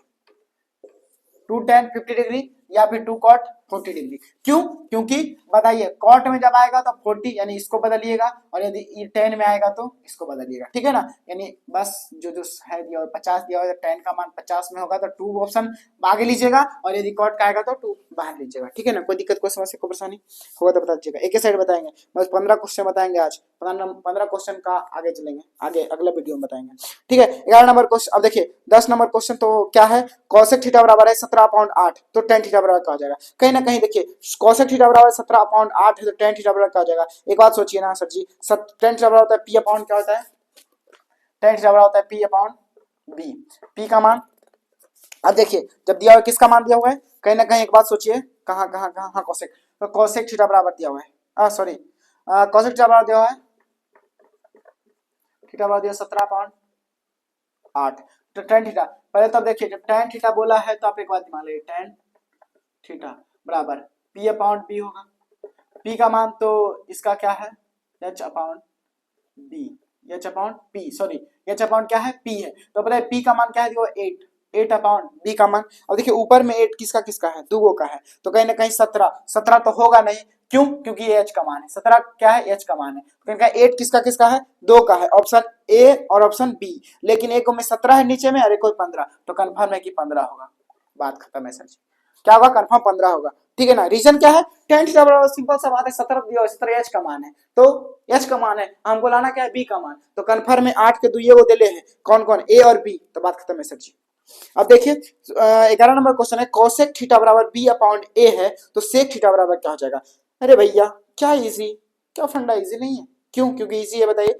2 tan 50 डिग्री या फिर 2 cot 40 डिग्री। क्यों? क्योंकि बताइए कॉट में जब आएगा तो 40 यानी इसको बदलिएगा, और यदि 10 में आएगा तो इसको बदलिएगा, ठीक है ना, यानी बस जो जो है दिया 50 दिया हुआ 10 का मान 50 में होगा तो 2 ऑप्शन आगे लीजिएगा, और यदि कॉट का आएगा तो 2 बाहर लीजिएगा, ठीक है ना। कोई दिक्कत, कोई समस्या, कोई परेशानी होगा तो बता दीजिएगा। एक ही साइड बताएंगे, बस 15 क्वेश्चन बताएंगे आज, 15 क्वेश्चन का आगे चलेंगे, आगे अगला वीडियो में बताएंगे, ठीक है। 11 नंबर क्वेश्चन, अब देखिए 10 नंबर क्वेश्चन तो क्या है? cosec थीटा बराबर है 17/8, तो tan थीटा बराबर क्या हो जाएगा? कहीं ना कहीं देखिए cosec थीटा बराबर 17/8 है तो tan थीटा बराबर क्या हो जाएगा? एक बात सोचिए ना सर जी, tan थीटा बराबर होता है p अपॉन क्या होता है? tan थीटा बराबर होता है p अपॉन b, p का मान, अब देखिए जब दिया हुआ किसका मान दिया हुआ है? कहीं ना कहीं एक बात सोचिए, कहाँ कहाँ कहाँ, हाँ cosec, तो cosec थीटा बराबर दिया हुआ है, सॉरी cosec थीटा बराबर दिया हुआ है, थीटा बराबर दिया 17/8, तो tan थीटा पहले तब देखिए जब tan थीटा बोला है तो आप एक बात मान लीजिए tan थीटा बराबर p अपॉन b होगा। p का मान तो इसका क्या है h upon b, h upon p sorry h upon क्या है p है। तो पता है p का मान क्या है देखो 8 अपॉन b का मान। अब देखिए ऊपर में 8 किसका किसका है दुगो का है तो कहीं ना कहीं 17 तो होगा नहीं, क्यों क्योंकि ये h का मान है। 17 क्या है h का मान है तो इनका 8 किसका किसका है दो का है, ऑप्शन a और ऑप्शन b। लेकिन एक में 17 है नीचे में और एक 15 तो कंफर्म है कि 15 होगा। बात खत्म है सर जी, क्या होगा कंफर्म 15 होगा। ठीक है ना। रीजन क्या है tan थीटा बराबर सिंपल सा बात है 17 दिया 17 h का मान है तो h का मान है हमको लाना क्या है b का मान। तो कंफर्म में 8 के दुइये को दिले हैं कौन कौन a और b। तो बात खत्म है सर जी। अब देखिए 11 नंबर क्वेश्चन है कोसेक थीटा बराबर b अपॉन a है तो सेक थीटा बराबर क्या हो जाएगा। अरे भैया क्या इजी, क्या फंडा इजी नहीं है, क्यों क्योंकि इजी है बताइए।